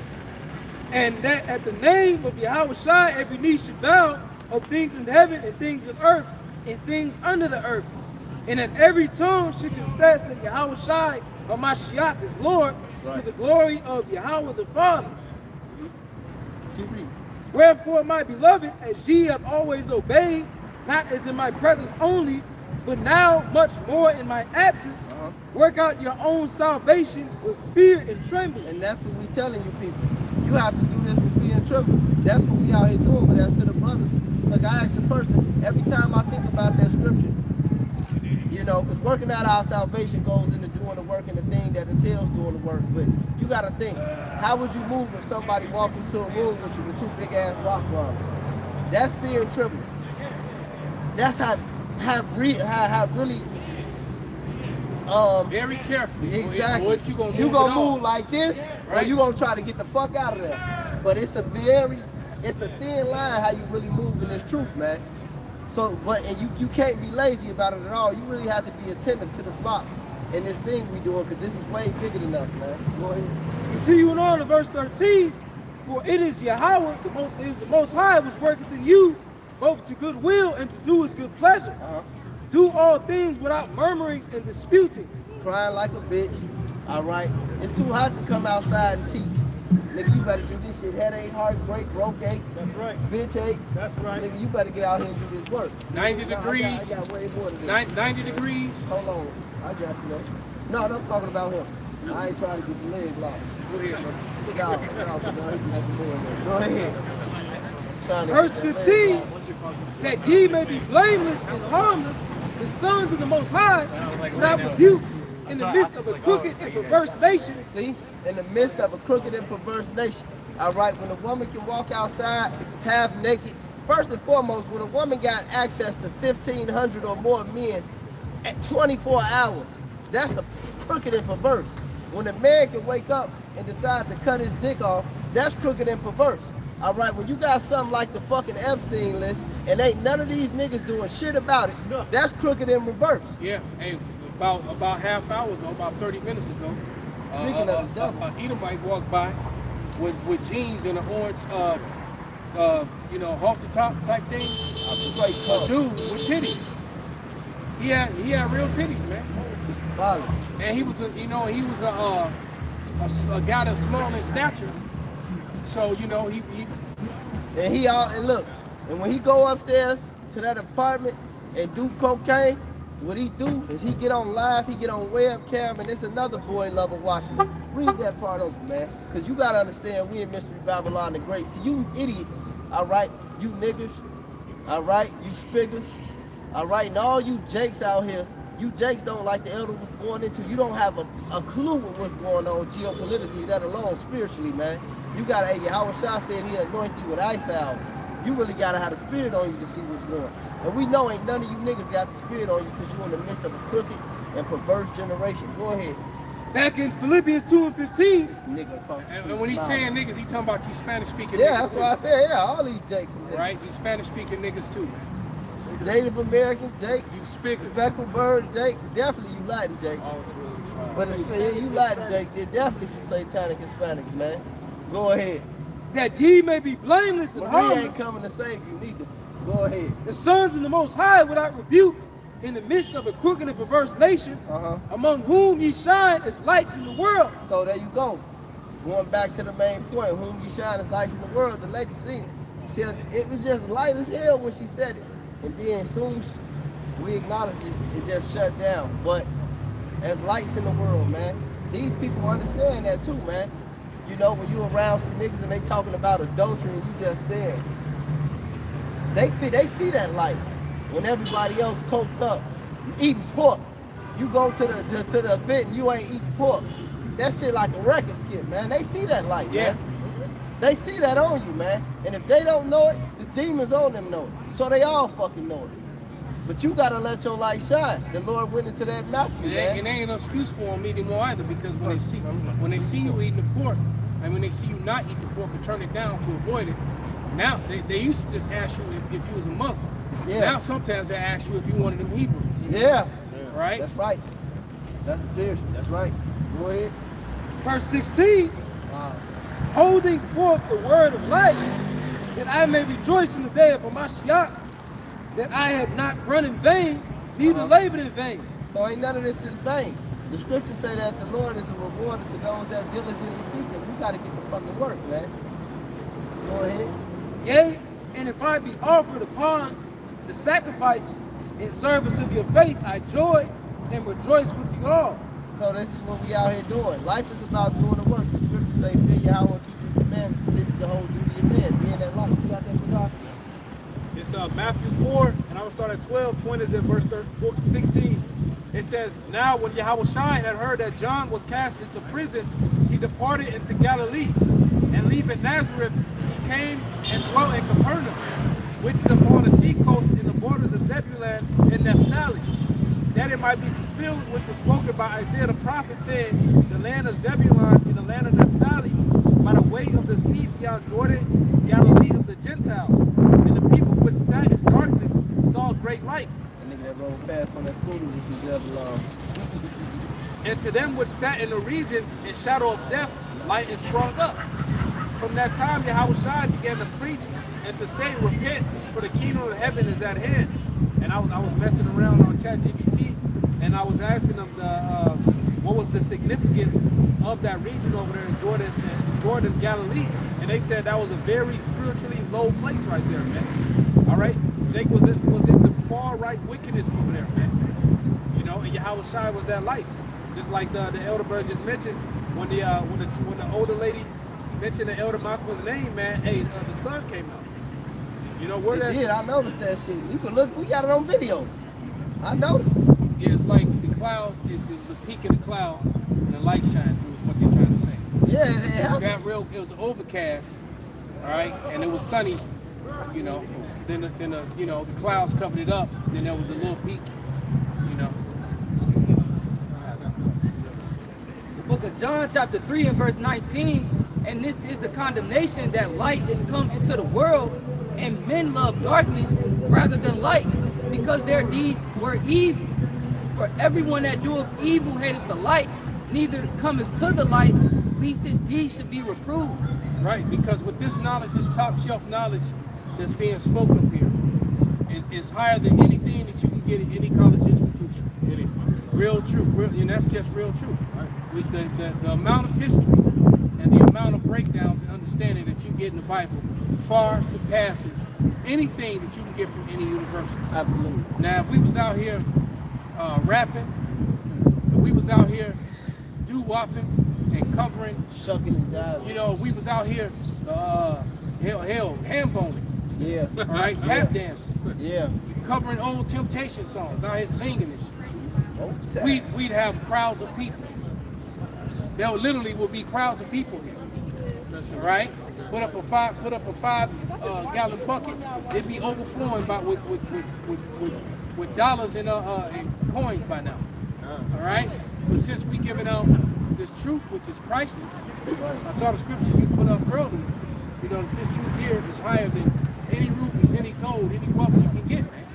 B: And that at the name of Yahweh Shai, every knee should bow, of things in heaven and things in earth and things under the earth. And that every tongue should confess that Yahweh Shai or Mashiach is Lord, to the glory of Yahweh the Father.
D: Keep reading.
B: Wherefore, my beloved, as ye have always obeyed, not as in my presence only, but now much more in my absence, work out your own salvation with fear and trembling.
D: And that's what we telling you people. You have to do this with fear and trembling. That's what we out here doing, but that's to the brothers. Look, I ask a person, every time I think about that scripture, you know, because working out our salvation goes into doing the work and the thing that entails doing the work. But you got to think, how would you move if somebody walked into a room with you with two big ass rock bombs? That's fear and trembling. That's how really
B: very careful.
D: exactly.
B: Or if you gonna
D: move like this, or you gonna try to get the fuck out of there. But it's a thin line how you really move in this truth, man. So, and you can't be lazy about it at all. You really have to be attentive to the flock and this thing we doing, because this is way bigger than us, man. Go ahead.
B: Continuing on to verse 13, for it is Yahweh, the most high, which worketh in you, both to good will and to do his good pleasure. Do all things without murmuring and disputing.
D: Crying like a bitch. All right. It's too hot to come outside and teach. Nigga, you better do this shit. Headache, heartbreak, broke ache. That's right. Bitch ache. That's right. Nigga, you better get out here and do this work.
B: 90 degrees.
D: I got way more than this.
B: 90 degrees.
D: Hold on. I got you, though. No, I'm talking about him. I ain't trying to get the leg locked. Go ahead, bro. Go ahead.
B: Verse 15, that ye may be blameless and harmless, the sons of the Most High, without rebuke, in the midst of a crooked and perverse nation.
D: See, in the midst of a crooked and perverse nation. All right, when a woman can walk outside half naked, first and foremost, when a woman got access to 1,500 or more men at 24 hours, that's a crooked and perverse. When a man can wake up and decide to cut his dick off, that's crooked and perverse. All right, when you got something like the fucking Epstein list and ain't none of these niggas doing shit about it, that's crooked and reverse.
B: Yeah, hey, about half hour ago, about 30 minutes ago, Edomite walked by with jeans and an orange, off the top type thing. A dude with titties. He had real titties, man. And he was a guy that's small in stature. So,
D: and look, and when he go upstairs to that apartment and do cocaine, what he do is he get on live, he get on webcam, and it's another boy lover watching. Read that part over, man, because you got to understand we in Mystery Babylon the Great. See, you idiots, all right, you niggers, all right, you spiggers, all right, and all you jakes out here, you jakes don't like the elder what's going into. You don't have a clue with what's going on geopolitically, let alone spiritually, man. You gotta, Yahweh Shah said he anoint you with eye salve. You really gotta have the spirit on you to see what's going. And we know ain't none of you niggas got the spirit on you because you're in the midst of a crooked and perverse generation. Go ahead.
B: Back in Philippians 2 and 15,
D: and
B: when he's saying niggas, he talking about you Spanish-speaking niggas.
D: Yeah, that's what I said. Yeah, all these jakes.
B: Right? You Spanish-speaking niggas too, man.
D: Native American Jake.
B: You
D: Speckled Bird Jake. Definitely you Latin Jake.
B: Oh, true.
D: But you Latin Jake, there's definitely some satanic Hispanics, man. Go ahead.
B: That ye may be blameless and harmless.
D: We ain't coming to save you neither. Go ahead.
B: The sons of the Most High without rebuke in the midst of a crooked and perverse nation, among whom ye shine as lights in the world.
D: So there you go. Going back to the main point, whom ye shine as lights in the world, the lady seen it. She said it was just light as hell when she said it. And then as soon as we acknowledged it, it just shut down. But as lights in the world, man, these people understand that too, man. You know, when you around some niggas and they talking about adultery and you just there, they see that light. When everybody else coked up, eating pork, you go to the event and you ain't eating pork. That shit like a record skip, man. They see that light, man. They see that on you, man. And if they don't know it, the demons on them know it. So they all fucking know it. But you gotta let your light shine. The Lord went into that Matthew, man.
B: And there ain't no excuse for them anymore either, because when they see you eating the pork, and when they see you not eat the pork and turn it down to avoid it, now they used to just ask you if you was a Muslim.
D: Yeah.
B: Now sometimes they ask you if you wanted them Hebrew.
D: Yeah.
B: Right?
D: That's right. That's spiritual. That's right. Go ahead.
J: Verse 16, holding forth the word of life, that I may rejoice in the day of Mashiach, that I have not run in vain, neither labored in vain.
D: So ain't none of this in vain. The scriptures say that the Lord is a rewarder to those that diligently seek him. You gotta get the fucking work, man. Go ahead.
J: Yea, and if I be offered upon the sacrifice in service of your faith, I joy and rejoice with you all.
D: So this is what we out here doing. Life is about doing the work. The scriptures say, fear Yahweh and keep his commandments. This is the whole duty of man, being that light. You got that, Shadar?
A: It's Matthew 4, and I will start at 12. Point is in verse 16. It says, now when Yahushua had heard that John was cast into prison, he departed into Galilee, and leaving Nazareth, he came and dwelt in Capernaum, which is upon the sea coast in the borders of Zebulun and Naphtali, that it might be fulfilled which was spoken by Isaiah the prophet, saying, the land of Zebulun and the land of Naphtali, by the way of the sea beyond Jordan, Galilee of the Gentiles, and the people which sat in darkness saw great light.
D: That nigga that rolled fast on that scooter with you, Zebulon.
A: And to them which sat in the region in shadow of death, light is sprung up. From that time Yahushua began to preach and to say, repent, for the kingdom of heaven is at hand. And I was messing around on ChatGPT, and I was asking them what was the significance of that region over there in Jordan, Galilee, and they said that was a very spiritually low place right there, man. All right, Jake was into far right wickedness over there, man. You know, and Yahushua was that light, just like the elder bird just mentioned when the older lady mentioned the elder Malcolm's name, man. Hey, the sun came out. You know where that?
D: Yeah, I noticed that shit. You can look. We got it on video. I noticed.
B: Yeah, it's like the cloud is the peak of the cloud, and the light shine through. Is what they're trying to say.
D: Yeah,
B: It was overcast, all right, and it was sunny. You know, then the clouds covered it up. Then there was a little peak. You know.
F: The book of John, chapter 3 and verse 19, and this is the condemnation that light is come into the world, and men love darkness rather than light, because their deeds were evil. For everyone that doeth evil hateth the light, neither cometh to the light, lest his deeds should be reproved.
B: Right, because with this knowledge, this top shelf knowledge that's being spoken up here, is higher than anything that you can get at any college institution. Real true, and that's just real true. Right? With the amount of history and the amount of breakdowns and understanding that you get in the Bible far surpasses anything that you can get from any university.
D: Absolutely.
B: Now, if we was out here rapping, if we was out here doo-wopping and covering,
D: shucking and jiving.
B: you know, we was out here hand boning.
D: Yeah.
B: All right, tap dancing.
D: Yeah.
B: Covering old Temptation songs, out here singing and shit.
D: Oh,
B: We'd have crowds of people. There literally would be crowds of people here. All right, put up a five gallon bucket. It'd be overflowing with dollars and coins by now. All right, but since we giving out this truth, which is priceless, I saw the scripture you put up earlier. You know, this truth here is higher than any rubies, any gold, any wealth you can get, man.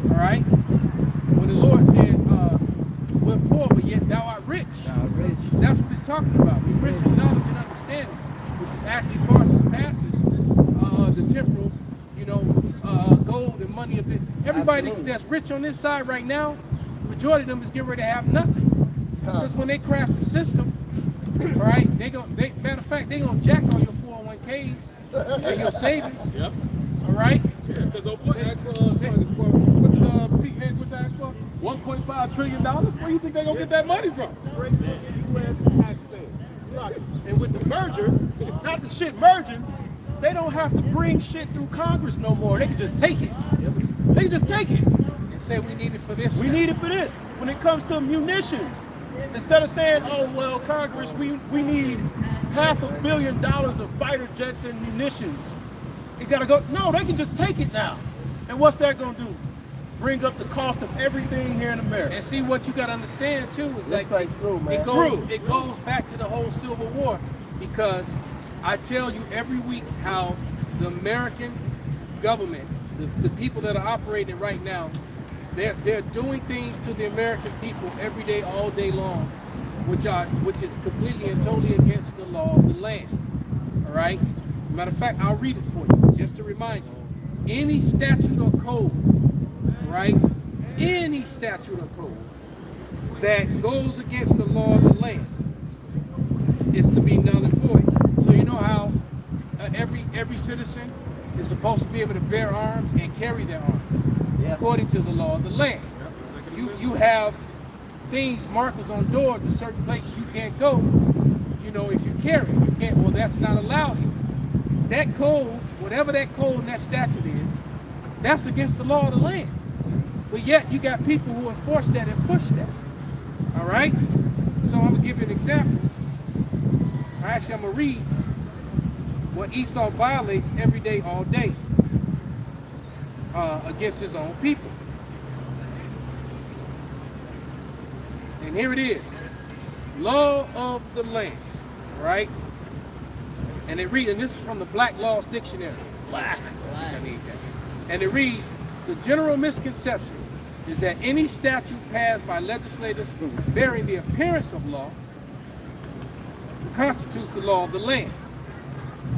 B: All right. When the Lord said, "We're poor, but yet thou art rich," that's what He's talking about. We're rich in knowledge and understanding, which is actually far surpasses the temporal, you know, gold and money of it. Everybody that's rich on this side right now, the majority of them is getting ready to have nothing. Because when they crash the system, all right, matter of fact, they're gonna jack on your 401ks and your savings.
H: Yep.
B: All right.
H: Yeah, because what asked for? Pete Edwards asked for $1.5 trillion. Where do you think they're gonna get that money from?
A: U.S. taxpayers. And with the merger, not the shit merging, they don't have to bring shit through Congress no more. They can just take it. They can just take it.
B: And say we need it for this.
A: We need it for this. When it comes to munitions, instead of saying, oh, well, Congress, we need $500 million of fighter jets and munitions. It gotta go. No, they can just take it now. And what's that gonna do? Bring up the cost of everything here in America.
B: And see, what you got to understand too is
D: This place through, man.
B: it goes back to the whole Civil War, because I tell you every week how the American government, the people that are operating right now, they're doing things to the American people every day, all day long, which is completely and totally against the law of the land. All right. Matter of fact, I'll read it for you just to remind you. Any statute or code, right? Any statute or code that goes against the law of the land is to be null and void. So you know how every citizen is supposed to be able to bear arms and carry their arms according to the law of the land. You have things, markers on doors to certain places you can't go. You know, if you carry, you can't. Well, that's not allowed here. That code, whatever that code and that statute is, that's against the law of the land. But yet you got people who enforce that and push that. All right? So I'm gonna give you an example. I'm gonna read what Esau violates every day, all day, against his own people. And here it is. Law of the land, right? And it reads, and this is from the Black Laws Dictionary. Black. And it reads, the general misconception is that any statute passed by legislators bearing the appearance of law constitutes the law of the land.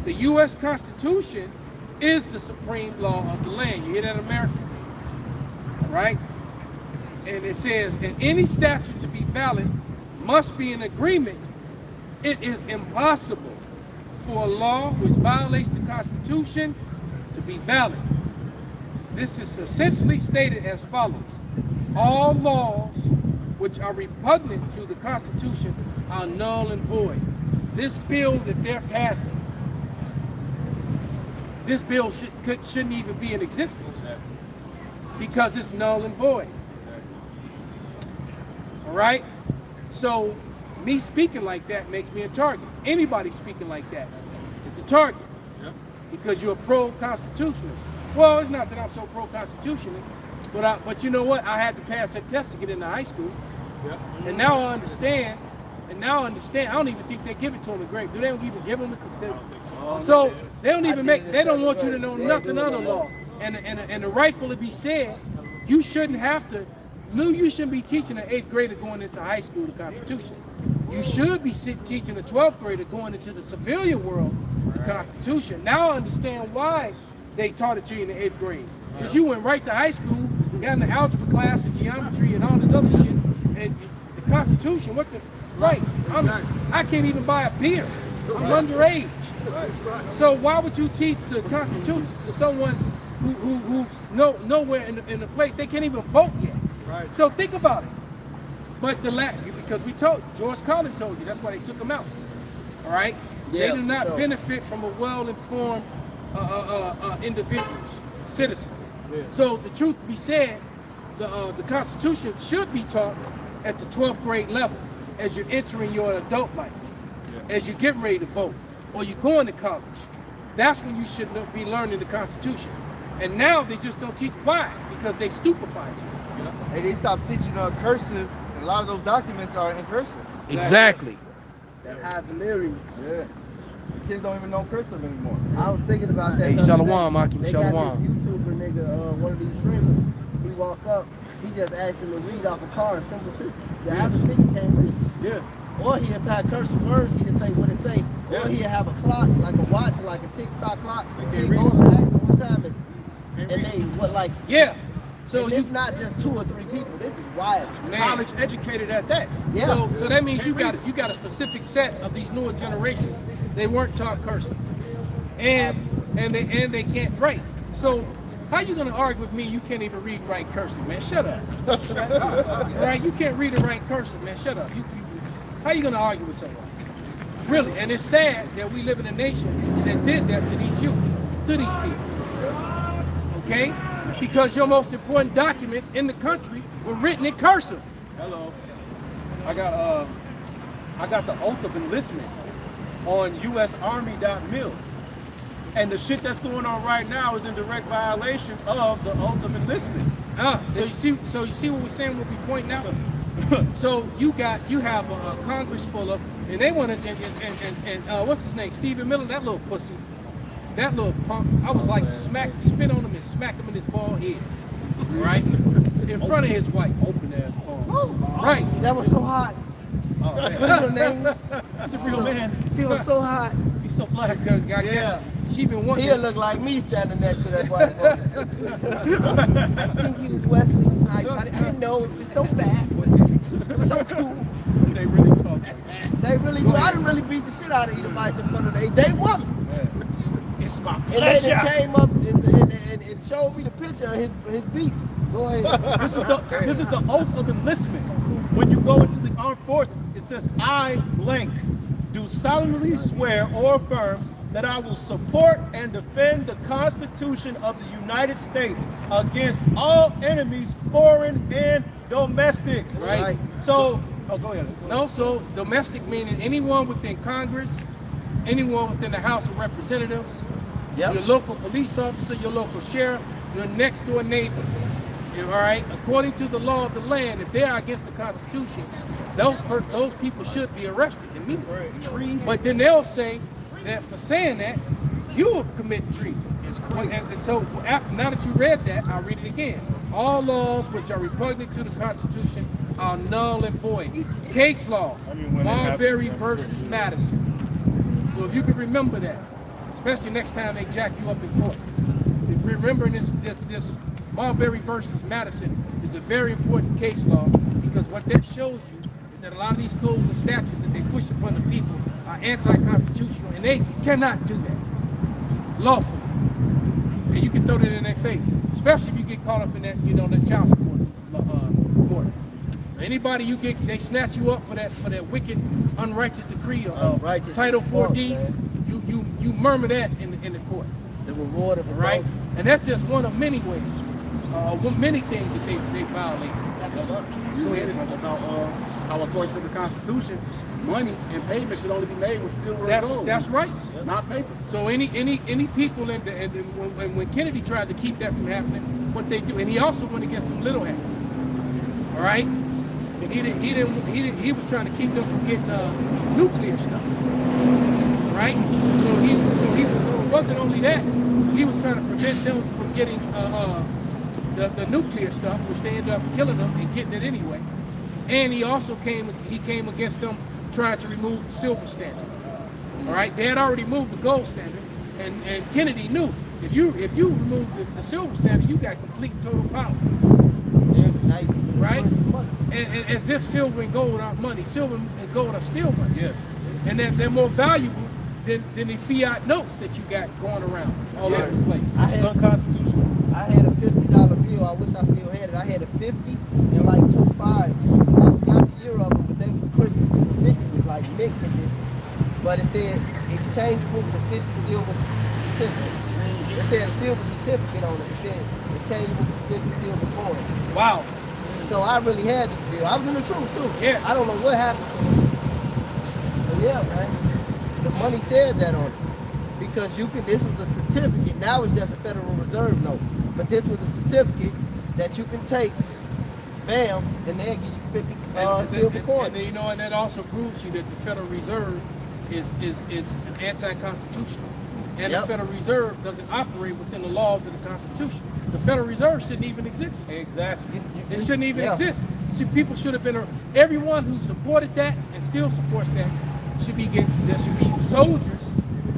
B: The U.S. Constitution is the supreme law of the land. You hear that, Americans? Right? And it says, and any statute to be valid must be in agreement. It is impossible for a law which violates the Constitution to be valid. This is essentially stated as follows. All laws which are repugnant to the Constitution are null and void. This bill that they're passing, this bill shouldn't even be in existence because it's null and void. All right? So me speaking like that makes me a target. Anybody speaking like that is a target because you're a pro-constitutionalist. Well, it's not that I'm so pro-constitutionalist, but you know what? I had to pass that test to get into high school. And now I understand. I don't even think they give it to them in grade. Do they don't even give them? So they don't even they don't want you to know nothing other law. And the rightfully be said, you shouldn't be teaching an 8th grader going into high school the Constitution. You should be teaching a 12th grader going into the civilian world the Constitution. Now I understand why they taught it to you in the 8th grade. Because you went right to high school, got in the algebra class and geometry and all this other shit, and the Constitution, I can't even buy a beer. I'm underage. So why would you teach the Constitution to someone who's nowhere in the place? They can't even vote yet. So think about it. But because George Carlin told you, that's why they took him out. All right? They do not benefit from a well-informed individuals, citizens. So the truth be said, the Constitution should be taught at the 12th grade level as you're entering your adult life, as you get ready to vote, or you're going to college. That's when you should be learning the Constitution. And now they just don't teach. Why? Because they stupefied you.
D: And they stopped teaching cursive, and a lot of those documents are in cursive.
B: Exactly.
D: That high valerian. Yeah. The kids don't even know cursive anymore. I was thinking about that.
B: Hey, Shalom, Akim,
D: They
B: Shalom.
D: got this YouTuber nigga, one of these streamers. He walked up, he just asked him to read off a card, simple shit. The average nigga can't read.
A: Yeah.
D: Or he'd have cursive words, he'd say what it say. Or he'd have a clock, like a watch, like a tick-tock clock. He'd go up and ask him what time is it. And they,
B: So
D: it's not just 2 or 3 people. This is wild.
A: College educated at that.
D: Yeah.
B: So that means you got a specific set of these newer generations. They weren't taught cursive, and they can't write. So how you gonna argue with me? You can't even read and write cursive, man. Shut up. All right, you can't read and write cursive, man. Shut up. How you gonna argue with someone? Really? And it's sad that we live in a nation that did that to these youth, to these people. Okay? Because your most important documents in the country were written in cursive.
A: Hello. I got the oath of enlistment. on usarmy.mil. And the shit that's going on right now is in direct violation of the oath of enlistment.
B: So you see what we're saying, what we pointing out? So you have a Congress full of, and they want to, and what's his name, Stephen Miller, that little pussy, that little punk. I was like to spit on him and smack him in his bald head, right, in front of his wife.
A: Open ass palm.
B: Right.
D: That was so hot. What's your name?
A: He's a real man.
D: He was so hot.
A: He's so black.
B: I guess she been wanting.
D: He'll look like me standing next to that white woman. I think he was Wesley Snipes. I didn't know. It was just so fast. It was so cool.
A: They really talk.
D: They really do. I didn't really beat the shit out of Edomites in front of they woman.
A: It's my
D: And
A: pleasure.
D: then it came up and showed me the picture of his beat. Go ahead.
A: This is the oath of enlistment. When you go into the armed forces, it says, I blank do solemnly swear or affirm that I will support and defend the Constitution of the United States against all enemies, foreign and domestic.
B: Right.
A: So, go ahead.
B: No, so domestic meaning anyone within Congress, anyone within the House of Representatives,
D: Yep.
B: your local police officer, your local sheriff, your next door neighbor. All right. According to the law of the land, if they are against the Constitution, those people should be arrested immediately. But then they'll say that for saying that, you will commit treason. And so now that you read that, I'll read it again. All laws which are repugnant to the Constitution are null and void. Case law, Marbury versus Madison. So if you can remember that, especially next time they jack you up in court, remembering this Marbury versus Madison is a very important case law, because what that shows you is that a lot of these codes and statutes that they push upon the people are anti-constitutional, and they cannot do that lawfully. And you can throw that in their face, especially if you get caught up in that, that child support court. Anybody they snatch you up for that wicked, unrighteous decree or Title 4D, you murmur that in the court.
D: The reward of the
B: right, and that's just one of many ways, many things that they violate.
G: Go ahead about how according to the Constitution, money and payment should only be made with silver and gold.
B: That's right.
G: Not paper.
B: So any people when Kennedy tried to keep that from happening, what they do, and he also went against some little hats. All right, he was trying to keep them from getting nuclear stuff. Right. So it wasn't only that, he was trying to prevent them from getting the nuclear stuff, which they ended up killing them and getting it anyway. And he also came against them trying to remove the silver standard. All right, they had already moved the gold standard, and Kennedy knew if you remove the silver standard, you got complete total power. Right? And as if silver and gold aren't money, silver and gold are still money.
A: Yeah.
B: And they're more valuable than the fiat notes that you got going around all over the place.
A: It's unconstitutional.
D: I had a $50 bill. I wish I still had it. I had a 50 and like 2 5. I forgot the year of them, but they was Christmas. 50 was like mixed edition. But it said exchangeable for 50 silver certificates. It said silver certificate on it. It said exchangeable for 50 silver coins.
B: Wow.
D: So I really had this bill. I was in the truth too.
B: Yeah.
D: I don't know what happened to it. But yeah, man. The money said that on it. Because this was a certificate. Now it's just a Federal Reserve note. But this was a certificate that you can take, bam, and they'll give you 50 silver coins.
B: And and that also proves you that the Federal Reserve is anti-constitutional. And the Federal Reserve doesn't operate within the laws of the Constitution. The Federal Reserve shouldn't even exist.
A: Exactly.
B: It shouldn't even exist. See, people should have been, everyone who supported that and still supports that there should be soldiers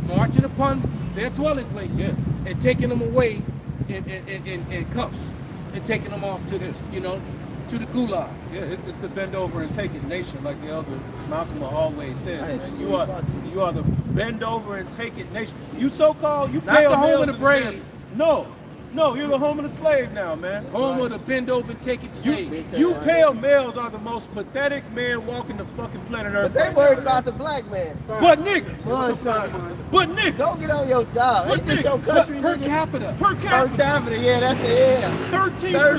B: marching upon their dwelling places and taking them away in cuffs and taking them off to the gulag.
A: Yeah, it's the bend over and take it nation, like the elder Malcolm always says. Man. You are the bend over and take it nation. You so-called, you
B: Not
A: pay
B: the home of
A: homage
B: the
A: to
B: brave.
A: No, No, you're the home of the slave now, man.
B: Home of the bend over and take it slave.
A: You pale males are the most pathetic man walking the fucking planet Earth.
D: But they
A: right
D: worried
A: now,
D: about the black man.
A: But niggas. But niggas.
D: Don't get on your job.
A: But
D: Ain't this your
A: niggas.
D: country,
B: Per
D: nigga?
B: capita.
A: Per
D: Per
A: capita.
D: capita, yeah, that's it. Yeah.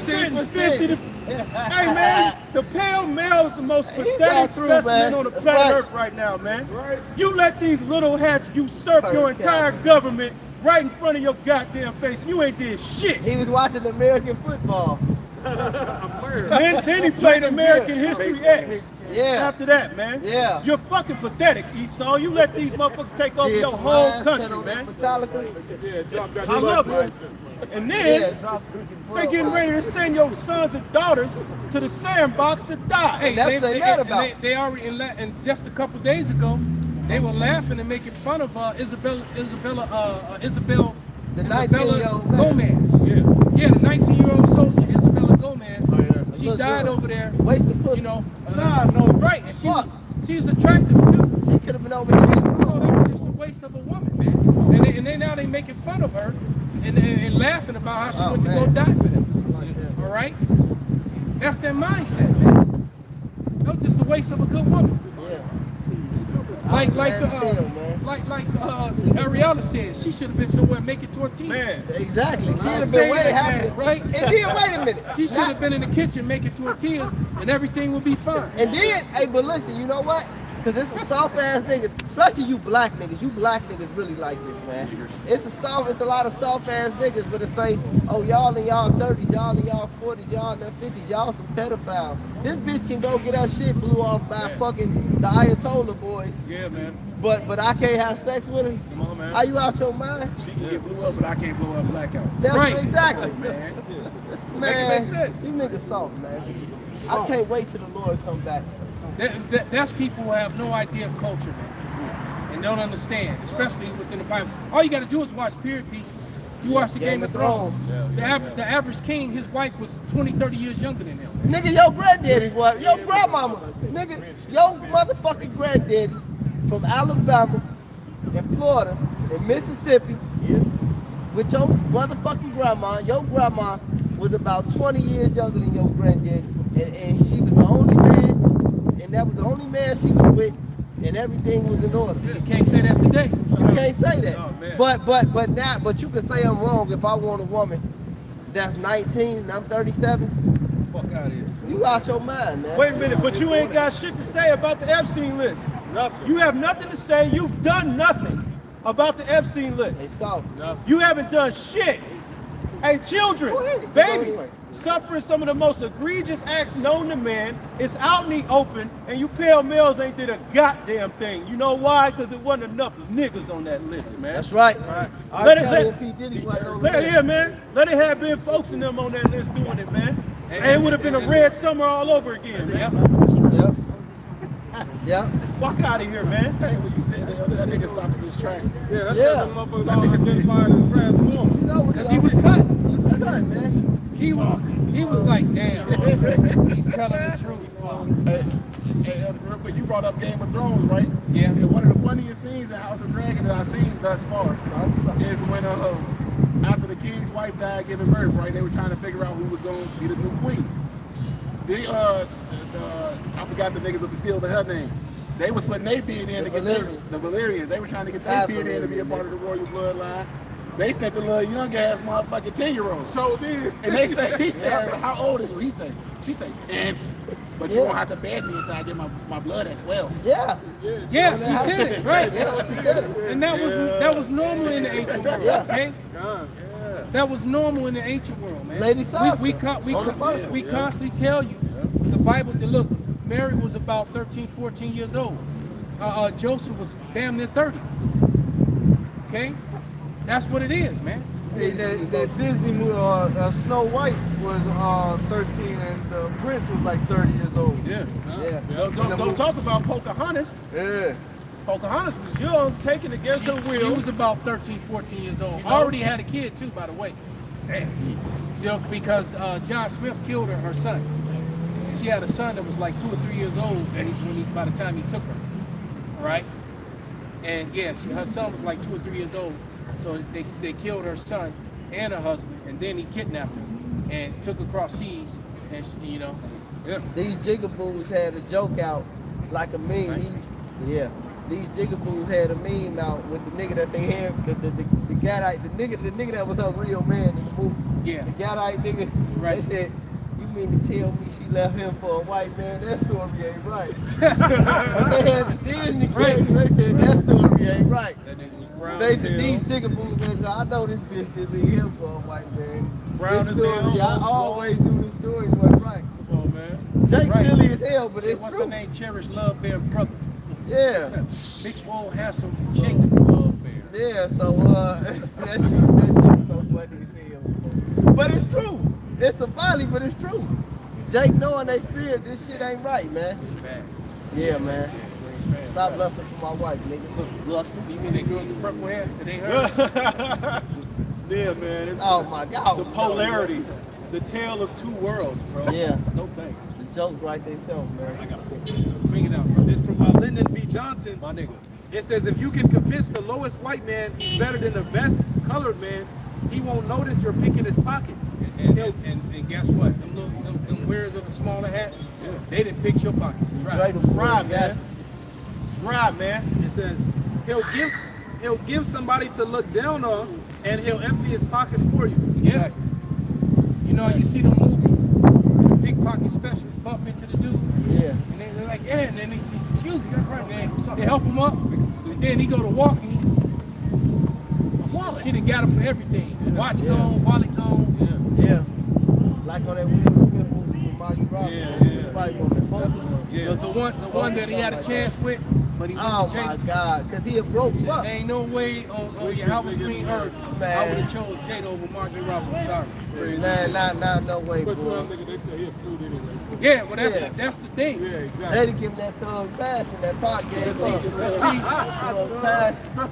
A: 13% and 50 to... Hey, man, the pale male is the most
D: He's
A: pathetic
D: not true,
A: specimen
D: man.
A: on the
D: That's
A: planet
D: right.
A: Earth right now, man. You let these little hats usurp
D: Per
A: your entire
D: capita.
A: government right in front of your goddamn face. You ain't did shit.
D: He was watching American football.
A: Then he played American History X.
D: Yeah.
A: After that, man.
D: Yeah.
A: You're fucking pathetic, Esau. You let these motherfuckers take over
D: Yeah,
A: your
D: some
A: whole
D: last
A: country,
D: pen on
A: man.
D: that Metallica.
A: I love it. And then
D: Yeah, drop drinking
A: they getting
D: blood.
A: ready to send your sons and daughters to the sandbox to die.
B: Hey,
D: that's what they mad about.
B: They already, and just a couple days ago, they were laughing and making fun of Isabel
D: The
B: Isabella
D: 19-year-old man.
B: Gomez. Yeah, the 19-year-old soldier, Isabella Gomez.
D: Oh, yeah.
B: She
D: Look
B: died
D: good.
B: over there.
D: Waste of pussy.
B: You know,
A: no.
B: right, and
D: Fuck.
B: she's attractive too.
D: She could have been over here.
B: So that was just a waste of a woman, man. And they now they making fun of her and laughing about how she
D: Oh,
B: went to
D: man.
B: go die for them.
D: Like that.
B: All right, that's their mindset, man. That was just a waste of a good woman.
D: Yeah.
B: Like Ariella said, she should have been somewhere making tortillas.
A: Man,
D: Exactly. She should have
A: say
D: been way
A: that,
D: happy.
B: right?
D: And then, wait a minute.
B: She should have been in the kitchen making tortillas, and everything would be fine.
D: And then, hey, but listen, you know what? Because it's some soft ass niggas, especially you black niggas. You black niggas really like this, man. It's a lot of soft ass niggas, but it's like, oh, y'all in y'all 30s, y'all in y'all 40s, y'all in their 50s, y'all some pedophiles. This bitch can go get her shit blew off by fucking the Ayatollah boys,
A: yeah, man.
D: but I can't have sex with her.
A: Come on, man.
D: Are you out your mind?
G: She can get blew up, but I can't blow up blackout.
D: That's
B: Right.
D: exactly,
G: Man.
D: man.
A: Make sense.
D: These niggas soft, man. I can't wait till the Lord come back.
B: That's people who have no idea of culture, man, and don't understand, especially within the Bible. All you got to do is watch period pieces. You watch the Game of Thrones. The average king, his wife was 20, 30 years younger than him.
D: Nigga, your granddaddy was, your grandmama, nigga, your motherfucking granddaddy from Alabama and Florida and Mississippi with your motherfucking grandma. Your grandma was about 20 years younger than your granddaddy, and she was the only man, and that was the only man she was with, and everything was in order.
B: You can't say that today.
D: You can't say that.
A: Oh, man.
D: But you can say I'm wrong if I want a woman that's 19 and I'm 37.
A: Fuck out of here.
D: You out your mind, man.
A: Wait a minute, but you ain't got shit to say about the Epstein list.
E: Nothing.
A: You have nothing to say. You've done nothing about the Epstein list.
D: They soft.
A: You haven't done shit. Hey, children,
D: Go ahead. Go
A: babies,
D: anyway.
A: suffering some of the most egregious acts known to man. It's out in the open, and you pale males ain't did a goddamn thing. You know why? Because it wasn't enough niggas on that list, man.
D: That's right.
A: Let it-
D: Kelly
A: let-
D: and P. Diddy wasn't on the
A: Let it
D: list.
A: here, man. Let it have been folks in them on that list doing it, man. And it would have been a red summer all over again, man.
D: Yep. Yep.
A: Fuck out of here, man.
G: Hey, when you said that nigga stopped at this track.
E: Yeah, that's
D: Yeah.
E: how the motherfuckers all identified as transformers.
D: You know what
B: Because he was cut.
D: He was cut, man.
B: He was like, damn, he's telling the truth.
G: Hey, real quick, you brought up Game of Thrones, right?
B: Yeah.
G: And one of the funniest scenes in House of Dragon that I've seen thus far is when after the king's wife died giving birth, right? They were trying to figure out who was going to be the new queen. I forgot the niggas with the seal of her name. They was putting their bid in to get the Valyrians. They were trying to get their bid in to be a part of the royal bloodline. They sent the little young ass motherfucking 10-year-old.
A: So did.
G: And they said, he said, how old are you? He said, she said 10. But you
D: Yeah.
G: won't have to bed me until I get my blood at 12.
D: Yeah.
B: Yeah, she said it, right?
D: Yeah, what she said.
B: And that was normal in the ancient world,
D: Yeah.
B: okay? That was normal in the ancient world, man.
D: Lady Sansa.
B: We constantly tell you, the Bible, that look, Mary was about 13, 14 years old. Joseph was damn near 30. Okay? That's what it is, man.
J: Hey, that Disney movie, Snow White was 13 and the Prince was like 30 years old.
A: Yeah.
D: Yeah.
A: Don't talk about Pocahontas.
J: Yeah.
A: Pocahontas was young, taken against her
B: She
A: will.
B: was about 13, 14 years old.
A: You know?
B: Already had a kid too, by the way. You know, because John Smith killed her son. She had a son that was like 2 or 3 years old by the time he took her. Right? And yes, her son was like 2 or 3 years old. So they killed her son and her husband, and then he kidnapped her and took her across seas, and you know.
A: Yeah.
D: These jigaboos had a joke out like a meme. These jigaboos had a meme out with the nigga that they had, the Gadite, the nigga that was her real man in the movie.
B: Yeah.
D: The Gadite nigga.
B: Right.
D: They said, "You mean to tell me she left him for a white man? That story ain't right." When they had the Disney character, they said that story ain't right.
A: That nigga was brown
D: They
A: as
D: said
A: hell.
D: these jigaboos said, "I know this bitch didn't leave him for a white man."
A: Brown
D: This
A: as hell,
D: story, I
A: all slow.
D: always knew this story wasn't right.
A: Come on, man.
D: Jake's
B: Right.
D: silly as hell, but it's
B: What's
D: true.
B: her name? Cherish Love Bear brother.
D: Yeah.
B: Big swole handsome chick.
A: Love bear.
D: Yeah, so that shit so funny as hell. But it's true. It's a volley, but it's true. Jake knowing they spirit, this shit ain't right, man.
B: Bad.
D: Yeah, man. Stop lusting for my wife, nigga. Lusting.
B: You mean they girl with the purple hair? It ain't her?
A: Yeah, man. It's
D: Oh my God.
A: the polarity, the tale of two worlds, bro.
D: Yeah.
A: No thanks.
D: The jokes write themselves, man.
B: Bring it out, bro.
E: This from Lyndon B. Johnson.
A: My nigga.
E: It says, if you can convince the lowest white man he's better than the best colored man, he won't notice you're picking his pocket.
B: And guess what? Them wearers of the smaller hats, they didn't pick your pockets. Try.
A: Drive, man. Drive, man.
E: It says, he'll give somebody to look down on, and he'll empty his pockets for you.
B: Yeah. You know, you see the movies, the pickpocket specialists bump into the dude.
D: Yeah.
B: And they're like, yeah, and then he says, excuse me, that's right, man. They help him up. And then he go to walking. She done got him for everything. Watch gone, wallet gone.
D: Yeah. Like on that Will Smith movie with Margie Robbins.
A: Yeah.
D: Fight woman. Focus.
A: Yeah.
B: The one that he had a chance with, but he went
D: Oh
B: to jail.
D: my God. Because he had broke him up.
B: There ain't no way on your Howard's Green Earth I
D: Man.
B: would have chose Jada over Margie Robbins. Sorry.
D: Man, not no way,
A: But
D: boy.
A: nigga, they say he a fruit anyway.
B: Yeah, well that's
D: Yeah.
B: that's the thing.
A: Yeah, exactly.
D: Jada give him that thug passion, that pot gave
B: Let's
D: up.
B: see.
D: Thug passion.